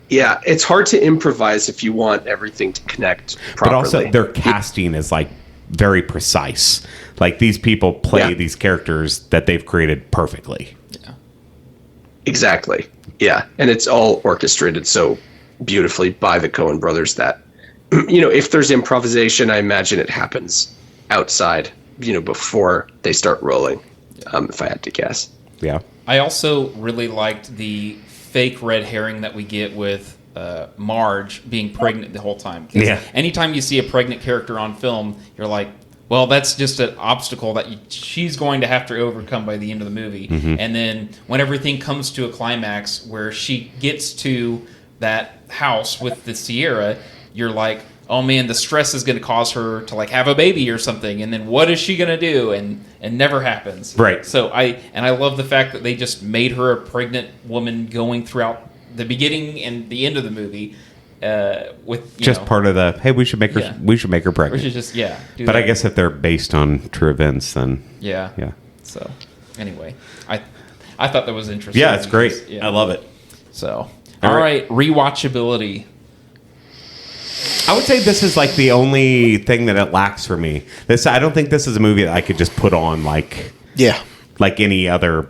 Yeah, it's hard to improvise if you want everything to connect properly. But also their casting is like very precise. Like these people play these characters that they've created perfectly. Yeah. Exactly. Yeah, and it's all orchestrated so beautifully by the Cohen brothers that if there's improvisation, I imagine it happens outside, before they start rolling. If I had to guess. Yeah. I also really liked the fake red herring that we get with Marge being pregnant the whole time. Yeah. Anytime you see a pregnant character on film, you're like, well, that's just an obstacle that she's going to have to overcome by the end of the movie. Mm-hmm. And then when everything comes to a climax where she gets to that house with the Sierra, you're like, oh man, the stress is going to cause her to like have a baby or something, and then what is she going to do? And never happens. Right. So I love the fact that they just made her a pregnant woman going throughout the beginning and the end of the movie. With just part of the we should make her pregnant. We should just do but that. I guess if they're based on true events, then yeah. So anyway, I thought that was interesting. Yeah, it's great. I love it. So all right, rewatchability. I would say this is like the only thing that it lacks for me. I don't think this is a movie that I could just put on like any other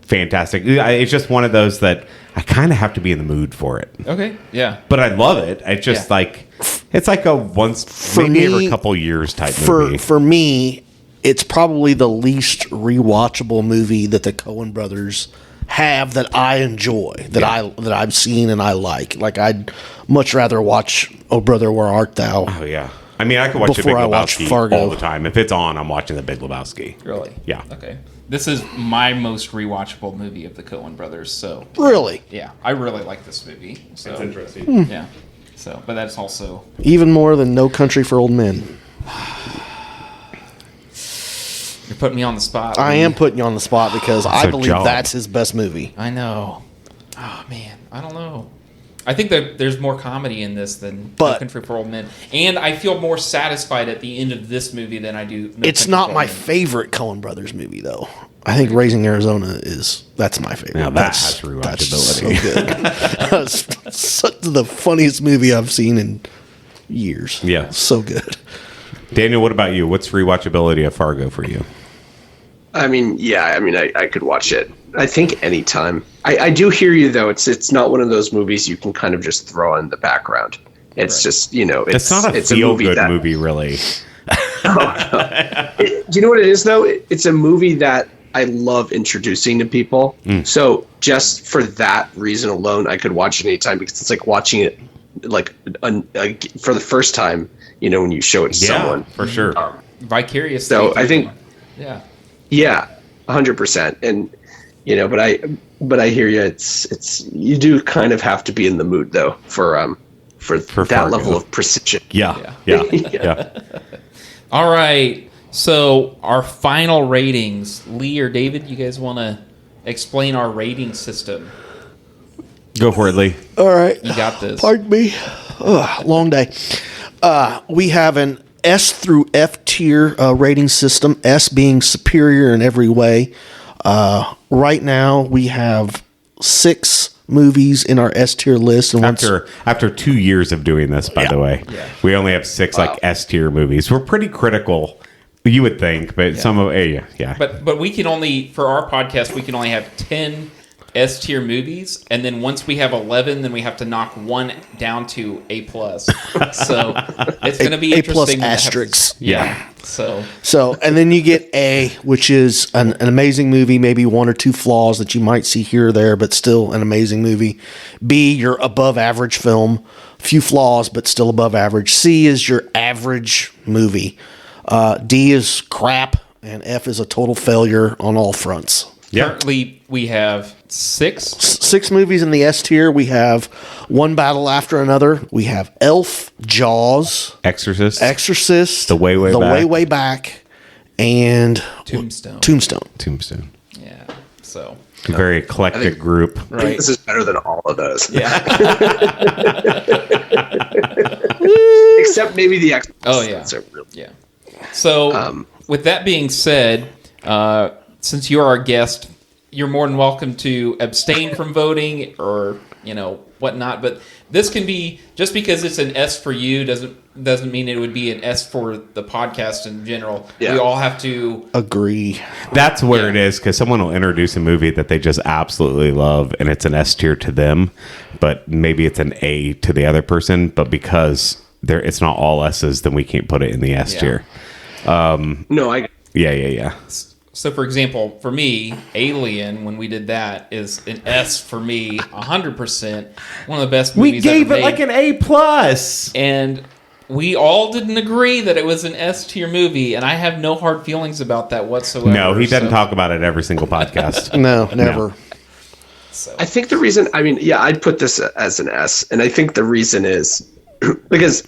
fantastic. It's just one of those that I kind of have to be in the mood for it. Okay, yeah. But I love it. It's just like it's like a once, maybe every couple years type movie. For me, it's probably the least rewatchable movie that the Coen brothers have that I enjoy, that I've seen and I like. Like I'd much rather watch Oh Brother Where Art Thou. Oh yeah. I mean, I could watch The Big Before I watch Lebowski Fargo. all the time. If it's on, I'm watching The Big Lebowski. Really? Yeah. Okay. This is my most rewatchable movie of the Coen brothers. So Really? yeah, I really like this movie. So, That's interesting. Yeah. So, but that's also Even more than No Country for Old Men. you're putting me on the spot. I Lee. am putting you on the spot because I a believe job. that's his best movie. I know. Oh man, I don't know. I think that there's more comedy in this than No But- Country for Old Men, and I feel more satisfied at the end of this movie than I do. No It's Country not for my Old Men. favorite Coen Brothers movie, though. I think Raising Arizona that's my favorite. Now that that's, has rewatchability. That's so good. That's such the funniest movie I've seen in years. Yeah. So good. Daniel, what about you? What's rewatchability of Fargo for you? I mean, I could watch it. I think anytime. I do hear you though. It's not one of those movies you can kind of just throw in the background. It's just It's not a feel-good movie, really. Do you know what it is though? It's a movie that I love introducing to people. So just for that reason alone, I could watch it anytime because it's like watching it like for the first time. You know, when you show it to someone, for sure. Vicarious. So I think, yeah, 100%. And you know, but I hear you. It's you do kind of have to be in the mood though for that Fargo. level of precision. Yeah. All right. So our final ratings, Lee or David, you guys want to explain our rating system? Go for it, Lee. All right. You got this. Pardon me. Ugh, long day. We have an S through F tier rating system, S being superior in every way. Right now, we have 6 movies in our S tier list. And After 2 years of doing this, by the way, we only have 6 like S tier movies. We're pretty critical, you would think, but some of But we can only, for our podcast, we can only have 10 S tier movies, and then once we have 11, then we have to knock one down to A+. So it's going to be A+ interesting. asterisks. So, and then you get A, which is an amazing movie, maybe 1 or 2 flaws that you might see here or there, but still an amazing movie. B, your above average film, few flaws, but still above average. C is your average movie. D is crap, and F is a total failure on all fronts. Currently, we have 6. 6 movies in the S tier. We have One Battle After Another. We have Elf, Jaws, Exorcist, The Way Way Back, and Tombstone. Yeah. So a very eclectic group. I think this is better than all of those. yeah. Except maybe the Exorcist. Oh yeah. So with that being said, since you're our guest, you're more than welcome to abstain from voting or whatnot. But this can be, just because it's an S for you doesn't mean it would be an S for the podcast in general. We all have to agree. That's where it is, because someone will introduce a movie that they just absolutely love, and it's an S tier to them, but maybe it's an A to the other person. But because it's not all S's, then we can't put it in the S tier. Yeah. So, for example, for me, Alien, when we did that, is an S for me, 100%. One of the best movies We gave ever it like an A+. And we all didn't agree that it was an S tier movie, and I have no hard feelings about that whatsoever. No, he doesn't talk about it every single podcast. No, never. No. So. I think the reason, I'd put this as an S, and I think the reason is because,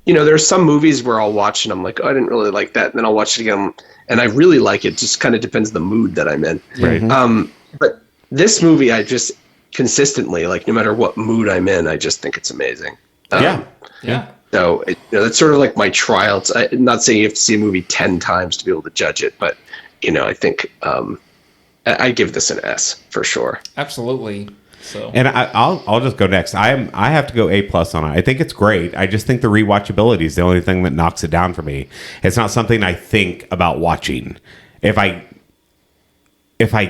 there are some movies where I'll watch and I'm like, oh, I didn't really like that, and then I'll watch it again, and I really like it. Just kind of depends the mood that I'm in. Right. But this movie, I just consistently, like, no matter what mood I'm in, I just think it's amazing. Yeah. So that's sort of like my trial. I'm not saying you have to see a movie 10 times to be able to judge it, but I think I give this an S for sure. Absolutely. So, And I'll just go next. I have to go A+ on it. I think it's great. I just think the rewatchability is the only thing that knocks it down for me. It's not something I think about watching. If I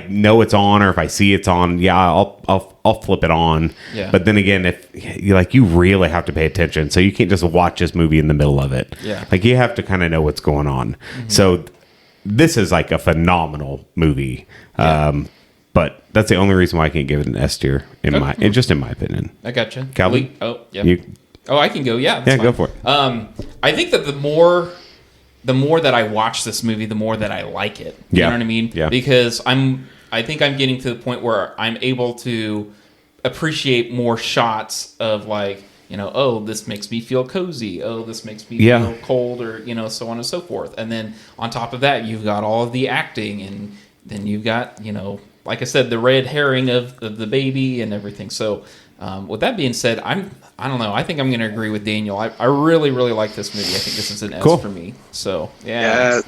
know it's on or if I see it's on, yeah, I'll flip it on. Yeah. But then again, if you really have to pay attention, so you can't just watch this movie in the middle of it. Yeah. Like you have to kind of know what's going on. Mm-hmm. So this is like a phenomenal movie. Yeah. But that's the only reason why I can't give it an S tier in my opinion. I gotcha. Calvin? Yeah. I can go. Yeah. Yeah, fine. go for it. I think that the more that I watch this movie, the more that I like it. You know what I mean? Yeah. Because I think I'm getting to the point where I'm able to appreciate more shots of like, oh, this makes me feel cozy. Oh, this makes me feel cold, or so on and so forth. And then on top of that, you've got all of the acting, and then you've got like I said, the red herring of the baby and everything. So with that being said, I don't know. I think I'm going to agree with Daniel. I really, really like this movie. I think this is an S for me. So, yeah.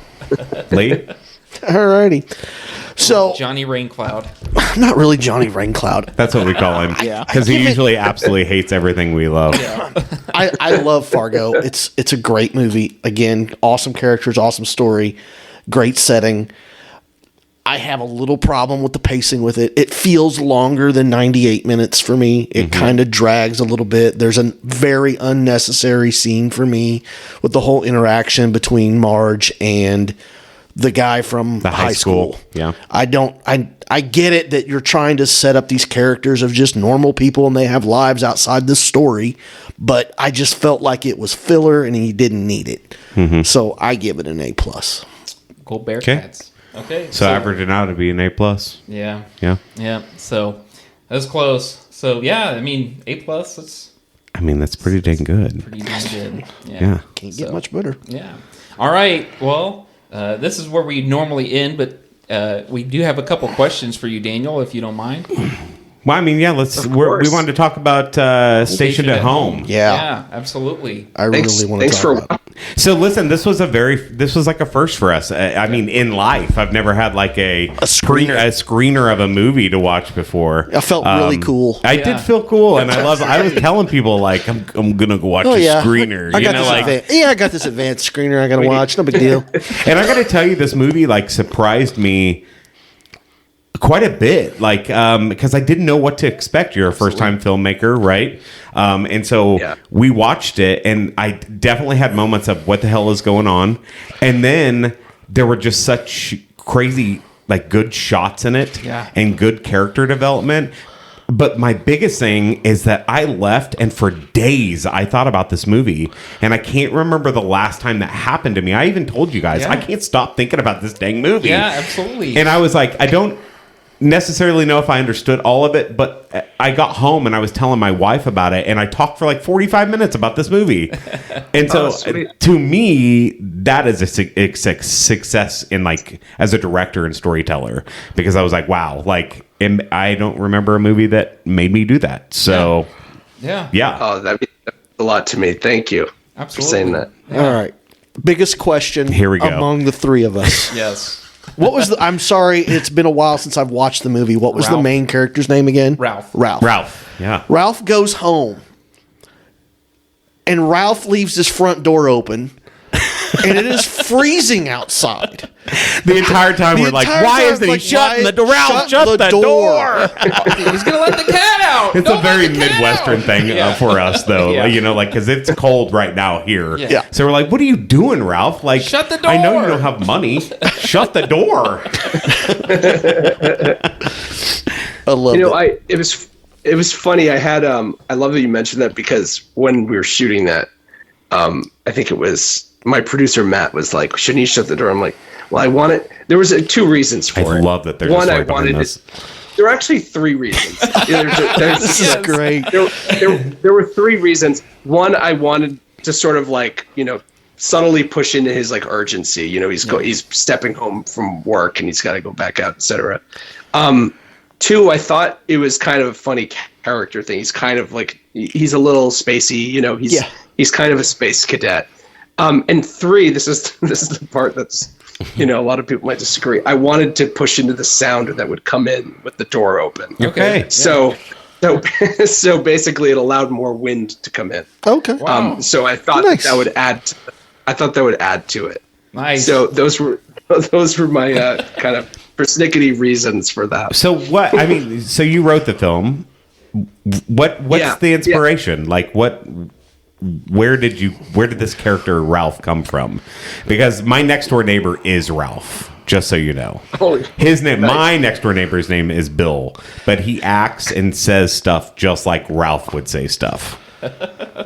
Lee? Alrighty. So Johnny Raincloud. Not really Johnny Raincloud. That's what we call him. Yeah. Because he usually absolutely hates everything we love. Yeah. I love Fargo. It's a great movie. Again, awesome characters, awesome story, great setting. I have a little problem with the pacing with it. It feels longer than 98 minutes for me. It kind of drags a little bit. There's a very unnecessary scene for me with the whole interaction between Marge and the guy from The high school. Yeah. I get it that you're trying to set up these characters of just normal people and they have lives outside this story, but I just felt like it was filler and he didn't need it. So I give it an A+. Go Bearcats. Okay. So averaging out to be an A+. Yeah. Yeah. Yeah. So that was close. So yeah, I mean, A+. That's pretty dang good. Pretty dang good. Yeah. Can't get much better. Yeah. All right. Well, this is where we normally end, but we do have a couple questions for you, Daniel, if you don't mind. Well, we wanted to talk about Stationed at Home. Yeah, absolutely. I really want to talk about it. So listen, this was like a first for us. In life, I've never had like a screener of a movie to watch before. I felt really cool. I did feel cool, and I was telling people like I'm gonna go watch a screener. I got this advanced screener I gotta watch. No big deal. And I gotta tell you, this movie like surprised me quite a bit, like because I didn't know what to expect. You're a first-time filmmaker, right? And so we watched it, and I definitely had moments of what the hell is going on, and then there were just such crazy, like, good shots in it, and good character development. But my biggest thing is that I left, and for days I thought about this movie, and I can't remember the last time that happened to me. I even told you guys I can't stop thinking about this dang movie. Yeah, absolutely. And I was like, I don't necessarily know if I understood all of it, but I got home and I was telling my wife about it, and I talked for like 45 minutes about this movie. And so to me, that is a success in like as a director and storyteller, because I was like, wow, like I don't remember a movie that made me do that. So yeah. Oh, that means a lot to me. Thank you for saying that. All right. Biggest question Here we go. among the three of us. Yes. What was I'm sorry, it's been a while since I've watched the movie. What was the main character's name again? Ralph. Yeah. Ralph goes home, and Ralph leaves his front door open, and it is freezing outside. The entire time we're like, why isn't he shutting the door? Ralph, shut the door. He's going to let the cat out. It's a very Midwestern thing for us, though. Like, because it's cold right now here. Yeah. So we're like, what are you doing, Ralph? Like, shut the door. I know you don't have money. Shut the door. I love it. It was funny. I had I love that you mentioned that, because when we were shooting that, I think it was my producer Matt was like, shouldn't you shut the door? I'm like, well, I want it. There was two reasons for it. I love that there's one. A I story behind this. There were actually three reasons. This is great. There were three reasons. One, I wanted to sort of like, subtly push into his like urgency. He's stepping home from work and he's got to go back out, etc. Two, I thought it was kind of a funny character thing. He's kind of like, he's a little spacey. He's kind of a space cadet. And three, this is the part that's, a lot of people might disagree. I wanted to push into the sound that would come in with the door open. Okay. So So, so basically, it allowed more wind to come in. Okay. Wow. So I thought Nice. that would add. I thought that would add to it. Nice. So those were my kind of persnickety reasons for that. So what? I mean, so you wrote the film. What's Yeah, the inspiration? Like what? Where did this character Ralph come from? Because my next door neighbor is Ralph. Just so you know, his name. Nice. My next door neighbor's name is Bill, but he acts and says stuff just like Ralph would say stuff.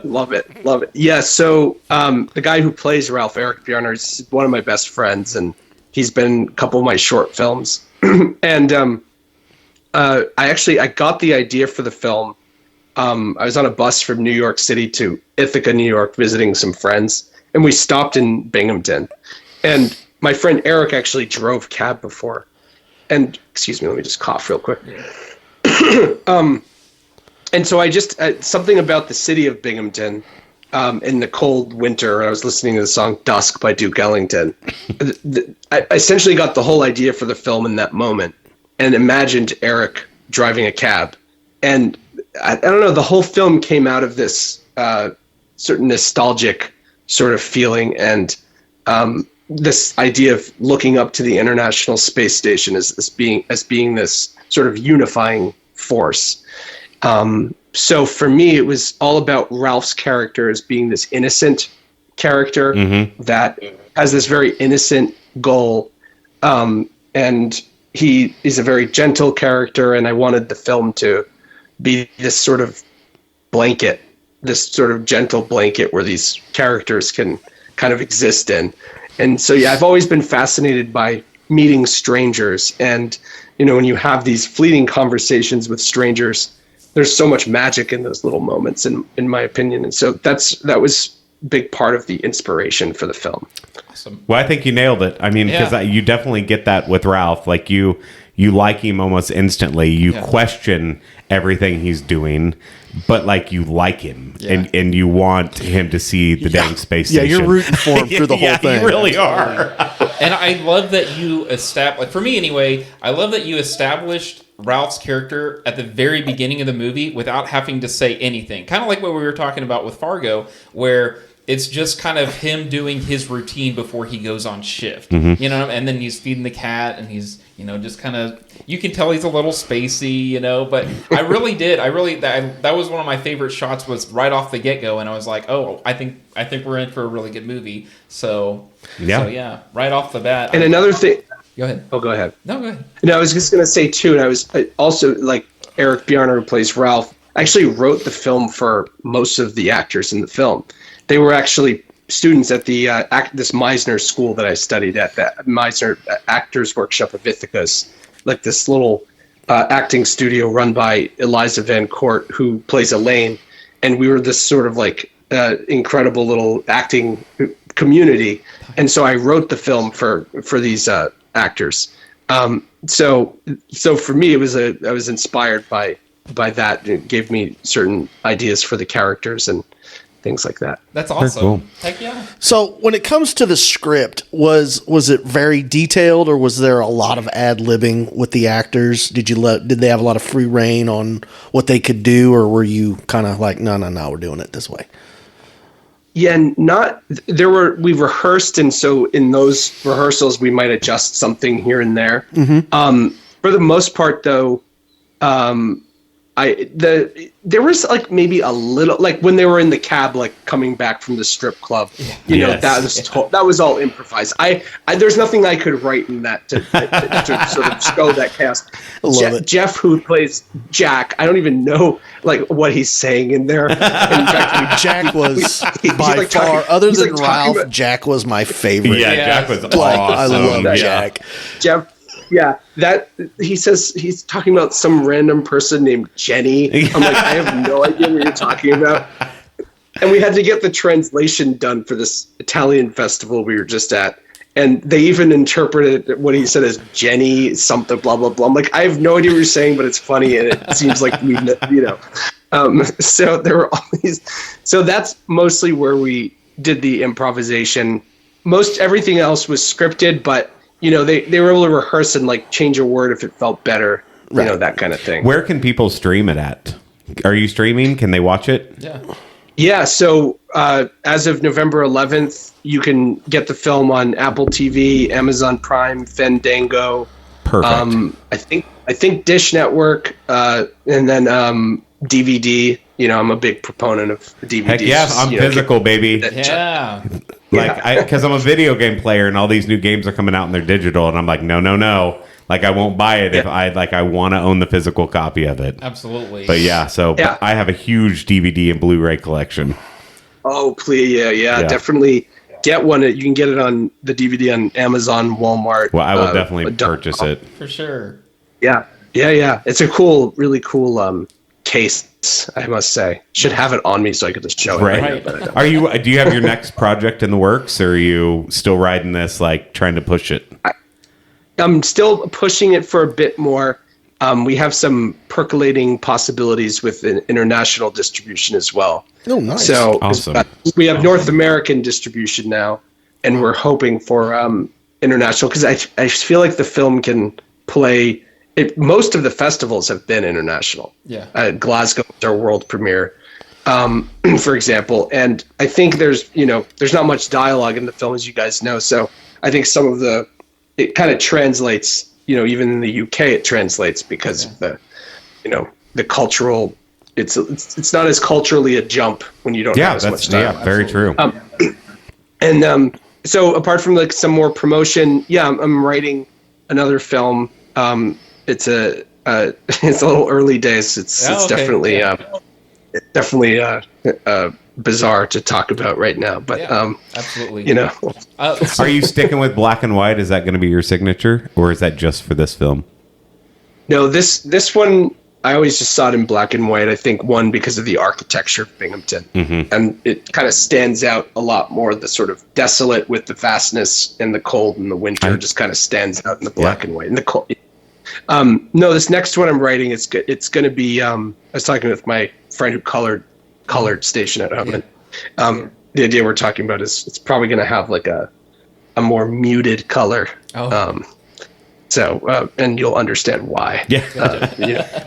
Love it. Yeah. So the guy who plays Ralph, Eric Bjarner, is one of my best friends, and he's been in a couple of my short films. And I got the idea for the film. I was on a bus from New York City to Ithaca, New York, visiting some friends, and we stopped in Binghamton. And my friend Eric actually drove cab before. And excuse me, let me just cough real quick. And so I just something about the city of Binghamton in the cold winter. I was listening to the song "Dusk" by Duke Ellington. I essentially got the whole idea for the film in that moment, and imagined Eric driving a cab. And I don't know, the whole film came out of this certain nostalgic sort of feeling, and this idea of looking up to the International Space Station as being this sort of unifying force. So for me, it was all about Ralph's character as being this innocent character that has this very innocent goal. And he is a very gentle character, and I wanted the film to be this sort of blanket, this sort of gentle blanket where these characters can kind of exist in. And so, yeah, I've always been fascinated by meeting strangers. And, you know, when you have these fleeting conversations with strangers, there's so much magic in those little moments, in my opinion. And so that was a big part of the inspiration for the film. Awesome. Well, I think you nailed it. I mean, because you definitely get that with Ralph. Like you like him almost instantly. You question everything he's doing, but like you like him, and you want him to see the dang space station. Yeah, you're rooting for him through the whole thing. You really are. And I love that you established, for me anyway, I love that you established Ralph's character at the very beginning of the movie without having to say anything. Kind of like what we were talking about with Fargo, where it's just kind of him doing his routine before he goes on shift. You know, and then he's feeding the cat, and he's, you know, just kind of, you can tell he's a little spacey, you know, but I really did. That was one of my favorite shots, was right off the get-go, and I was like, oh, I think we're in for a really good movie. So yeah, right off the bat. And another thing. Go ahead. Oh, go ahead. No, go ahead. No, I was just going to say, too, and I also, like Eric Bjarner, who plays Ralph, actually wrote the film for most of the actors in the film. They were actually students at the this Meisner school that I studied at, that Meisner Actors Workshop of Ithaca's, like this little acting studio run by Eliza Van Court, who plays Elaine. And we were this sort of like incredible little acting community. And so I wrote the film for these actors. So for me, I was inspired by that. It gave me certain ideas for the characters and things like that. That's awesome. Cool. Heck yeah. So when it comes to the script, was it very detailed, or was there a lot of ad-libbing with the actors? Did they have a lot of free reign on what they could do, or were you kind of like, no, we're doing it this way? Yeah, we rehearsed, and so in those rehearsals we might adjust something here and there. For the most part, though, there was like maybe a little, like when they were in the cab, like coming back from the strip club, you know, that was all improvised. There's nothing I could write in that to sort of show that cast. Jeff, who plays Jack, I don't even know like what he's saying in there. In fact, Jack was by like far, talking, other than like Ralph, Jack was my favorite. Yeah, Jack was awesome. I love Jack. Jeff. Yeah, that he says he's talking about some random person named Jenny. I'm like, I have no idea what you're talking about. And we had to get the translation done for this Italian festival we were just at. And they even interpreted what he said as Jenny something, blah, blah, blah. I'm like, I have no idea what you're saying, but it's funny. And it seems like we, you know. So there were all these. So that's mostly where we did the improvisation. Everything else was scripted, but you know, they were able to rehearse and like change a word if it felt better, you know, that kind of thing. Where can people stream it at? Are you streaming? Can they watch it? Yeah. Yeah, so as of November 11th, you can get the film on Apple TV, Amazon Prime, Fandango. Perfect. I think Dish Network, and then DVD. You know, I'm a big proponent of DVDs. Heck yeah, I'm physical, baby. Yeah. Because I'm a video game player, and all these new games are coming out and they're digital, and I'm like, no. Like, I won't buy it if I want to own the physical copy of it. Absolutely. But yeah, I have a huge DVD and Blu-ray collection. Oh, please, yeah, definitely get one. You can get it on the DVD on Amazon, Walmart. Well, I will definitely purchase it. For sure. Yeah. It's a really cool case, I must say. Should have it on me so I could just show it. Right. But I don't. Do you have your next project in the works, or are you still riding this, like, trying to push it? I'm still pushing it for a bit more. We have some percolating possibilities with an international distribution as well. Oh, nice. So Awesome. We have North American distribution now, and we're hoping for international, because I feel like the film can play. Most of the festivals have been international. Yeah. Glasgow was our world premiere, for example. And I think there's not much dialogue in the film, as you guys know. So I think it kind of translates, even in the UK it translates because of the cultural, it's not as culturally a jump when you don't have as much dialogue. Yeah, very true. So apart from like some more promotion, I'm writing another film. It's a little early days. It's definitely bizarre to talk about right now, but absolutely. Are you sticking with black and white? Is that going to be your signature, or is that just for this film? No, this one I always just saw it in black and white. I think one because of the architecture of Binghamton, and it kind of stands out a lot more. The sort of desolate with the vastness and the cold and the winter just kind of stands out in the black and white and the cold. No, this next one I'm writing, it's going to be. I was talking with my friend who colored Station at Home, and the idea we're talking about is it's probably going to have like a more muted color. And you'll understand why. Yeah.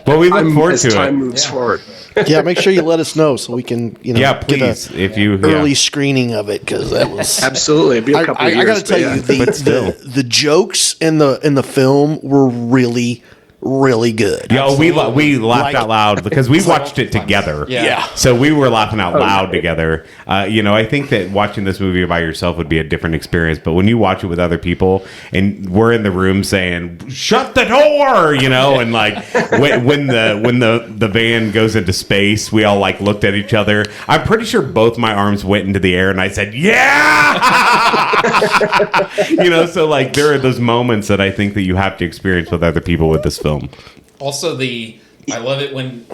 Well, we look forward to it. As time moves forward. Yeah, make sure you let us know so we can, please, get if you early screening of it, because that was absolutely. It'd be a couple of years. I got to tell you, the jokes in the film were really, really good. Yeah, we laughed out loud because we watched it together. Yeah. So we were laughing out loud together. I think that watching this movie by yourself would be a different experience, but when you watch it with other people and we're in the room saying, "Shut the door," and like when the van goes into space, we all like looked at each other. I'm pretty sure both my arms went into the air and I said, "Yeah!" So like there are those moments that I think that you have to experience with other people with this film. Also, I love it when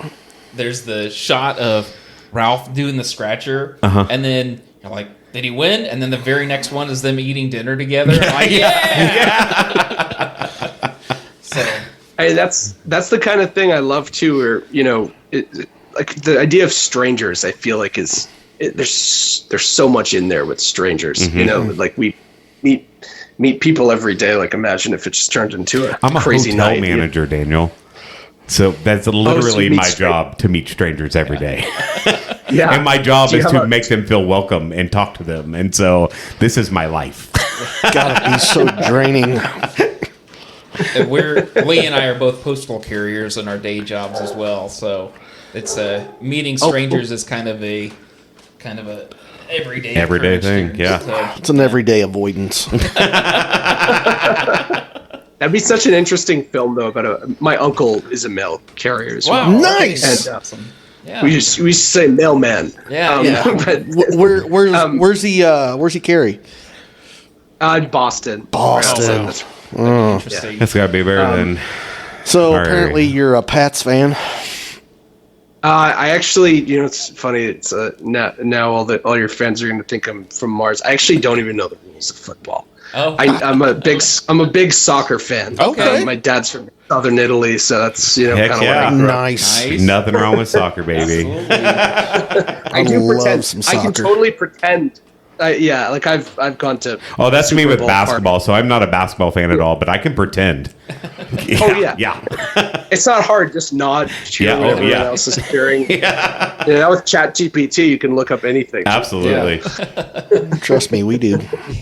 there's the shot of Ralph doing the scratcher, and then you're like, did he win? And then the very next one is them eating dinner together. So, that's the kind of thing I love too. Where like the idea of strangers, I feel like there's so much in there with strangers. Like we meet people every day. Like imagine if it just turned into I'm a crazy hotel night. manager, Daniel. So that's literally my job, to meet strangers every day. Yeah. And my job is to make them feel welcome and talk to them. And so this is my life. Gotta be so draining. And Lee and I are both postal carriers in our day jobs as well. So it's meeting strangers is kind of a everyday thing. Yeah. So, It's an everyday avoidance. That'd be such an interesting film, though. About my uncle is a mail carrier as well. Wow, Nice. And, awesome. Yeah. we used to say mailman. But Where's he carry? Boston. Boston. That's Interesting. That's got to be better than... So All right. apparently you're a Pats fan. I actually, it's funny. It's now all your fans are going to think I'm from Mars. I actually don't even know the rules of football. Oh, I'm a big soccer fan. Okay. My dad's from southern Italy, so that's kind of Heck what yeah. I grew up. Nice. Nothing wrong with soccer, baby. absolutely. I do love pretend. some I can soccer. totally pretend Like I've gone to. Oh, that's Super me with Bowl basketball. So I'm not a basketball fan at all, but I can pretend. Yeah. It's not hard. Just nod, cheer when everyone else is cheering. With ChatGPT, you can look up anything. Absolutely. Trust me, we do.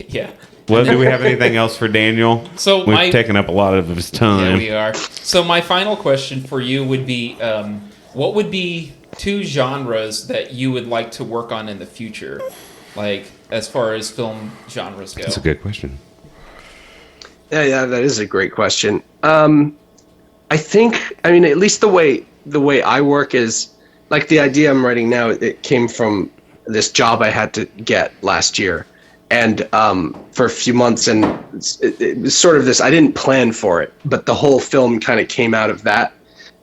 Yeah. Well, do we have anything else for Daniel? So we've taken up a lot of his time. Yeah, we are. So my final question for you would be, what would be 2 genres that you would like to work on in the future? Like, as far as film genres go. That's a good question. Yeah, that is a great question. I think, at least the way I work is, like, the idea I'm writing now, it came from this job I had to get last year. And for a few months, and it was sort of this, I didn't plan for it, but the whole film kind of came out of that.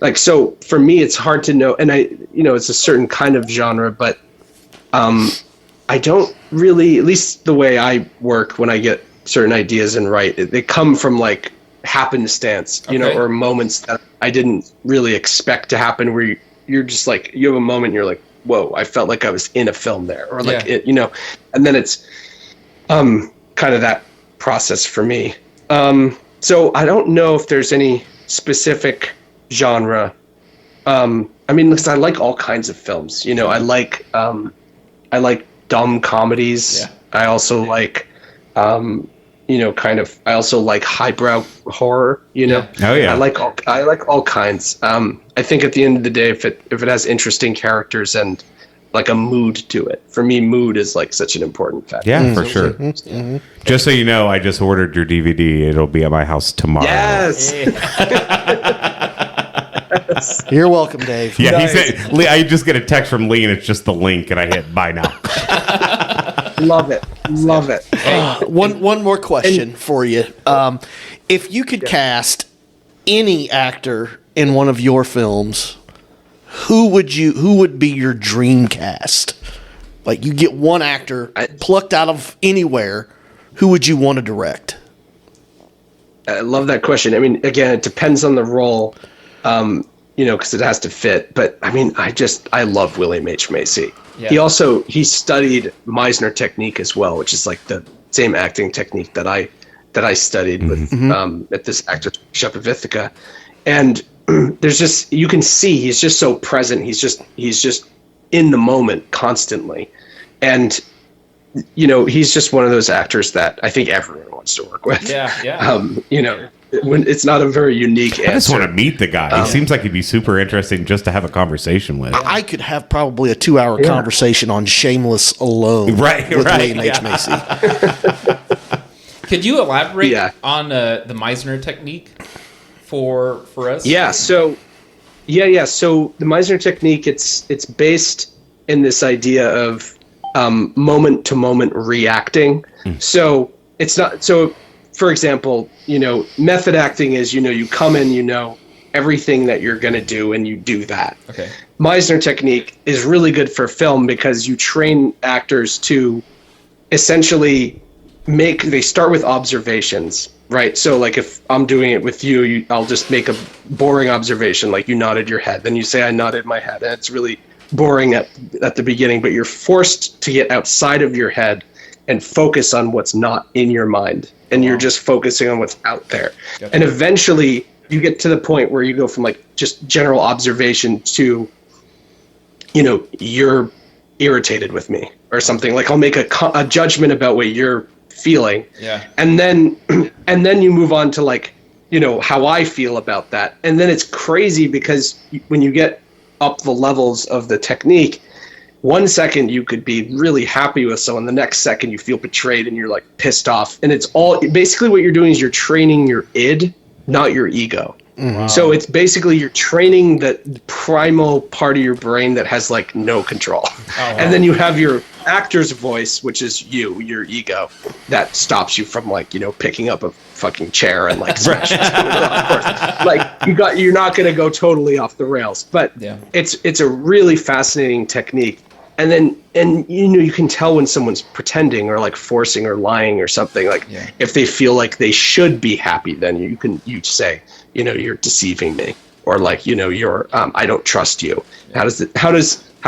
Like, so for me, it's hard to know, and it's a certain kind of genre, but I don't really, at least the way I work when I get certain ideas and write, they come from like happenstance, or moments that I didn't really expect to happen, where you're just like, you have a moment, you're like, whoa, I felt like I was in a film there, or like, and then it's kind of that process for me. So I don't know if there's any specific genre. Listen, I like all kinds of films. I like dumb comedies. Yeah. I also like, I also like highbrow horror. Oh yeah. I like all kinds. I think at the end of the day, if it has interesting characters and like a mood to it, for me, mood is like such an important factor. Yeah, for sure. Mm-hmm. Just so you know, I just ordered your DVD. It'll be at my house tomorrow. Yes. You're welcome, Dave. Yeah, nice. He said. I just get a text from Lee, and it's just the link, and I hit buy now. Love it. One more question for you. If you could cast any actor in one of your films, who would be your dream cast? Like, you get one actor plucked out of anywhere, who would you want to direct? I love that question. Again, it depends on the role, because it has to fit. But I love William H. Macy. Yeah. He studied Meisner technique as well, which is like the same acting technique that I studied with at this actor's workshop at Ithaca. And there's just, you can see he's just so present. He's just in the moment constantly. And, he's just one of those actors that I think everyone wants to work with. Yeah. When it's not a very unique answer. I just want to meet the guy. He seems like he'd be super interesting just to have a conversation with. I could have probably a 2-hour conversation on Shameless alone. Right. William H. Macy. Could you elaborate on the Meisner technique for us? Yeah. So the Meisner technique, it's based in this idea of moment to moment reacting. So it's not so. For example, method acting is, you come in, everything that you're going to do, and you do that. Okay. Meisner technique is really good for film because you train actors to essentially they start with observations, right? So like if I'm doing it with you, I'll just make a boring observation, like you nodded your head. Then you say, I nodded my head. And it's really boring at the beginning, but you're forced to get outside of your head and focus on what's not in your mind. And you're just focusing on what's out there. Definitely. And eventually you get to the point where you go from like just general observation to, you're irritated with me or something. Like I'll make a judgment about what you're feeling. Yeah. And then you move on to like, how I feel about that. And then it's crazy because when you get up the levels of the technique, 1 second you could be really happy with someone, the next second you feel betrayed and you're like pissed off. And it's all basically what you're doing is you're training your id, not your ego. Wow. So it's basically you're training the primal part of your brain that has like no control. Oh, wow. And then you have your actor's voice, which is your ego, that stops you from like, picking up a fucking chair and like smashing of course. Like you're not going to go totally off the rails, but it's a really fascinating technique. And you can tell when someone's pretending or like forcing or lying or something. Like if they feel like they should be happy, then you say, you're deceiving me. or like, you're I don't trust you. How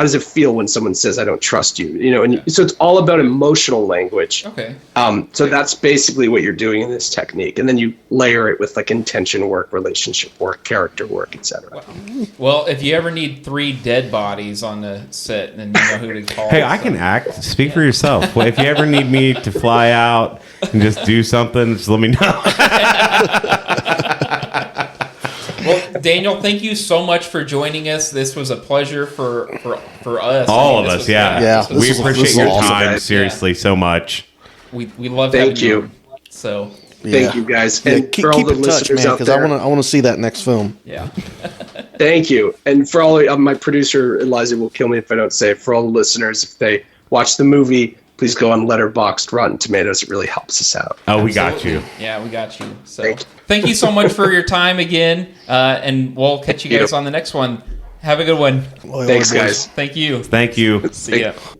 does it feel when someone says I don't trust you? And so it's all about emotional language. Okay. So that's basically what you're doing in this technique, and then you layer it with like intention work, relationship work, character work, etc. Well, if you ever need 3 dead bodies on the set, then you know who to call. Hey, I can act. Speak for yourself. Well, if you ever need me to fly out and just do something, just let me know. Well, Daniel, thank you so much for joining us. This was a pleasure for us. All of us, yeah. Yeah. We appreciate your awesome, time, guys. seriously, so much. We love Thank having you. So Thank you guys, Yeah, and keep for all the in touch, listeners man, out because I there. want to see that next film. yeah. Thank you. And for all my producer Eliza will kill me if I don't say it. For all the listeners, if they watch the movie, please go on Letterboxd, Rotten Tomatoes. It really helps us out. Oh, we got you. Yeah, we got you. So Thank you. thank you so much for your time again, and we'll catch you guys on the next one. Have a good one. Oy, oy, Thanks, boys. guys. Thank you. Thank you. See ya.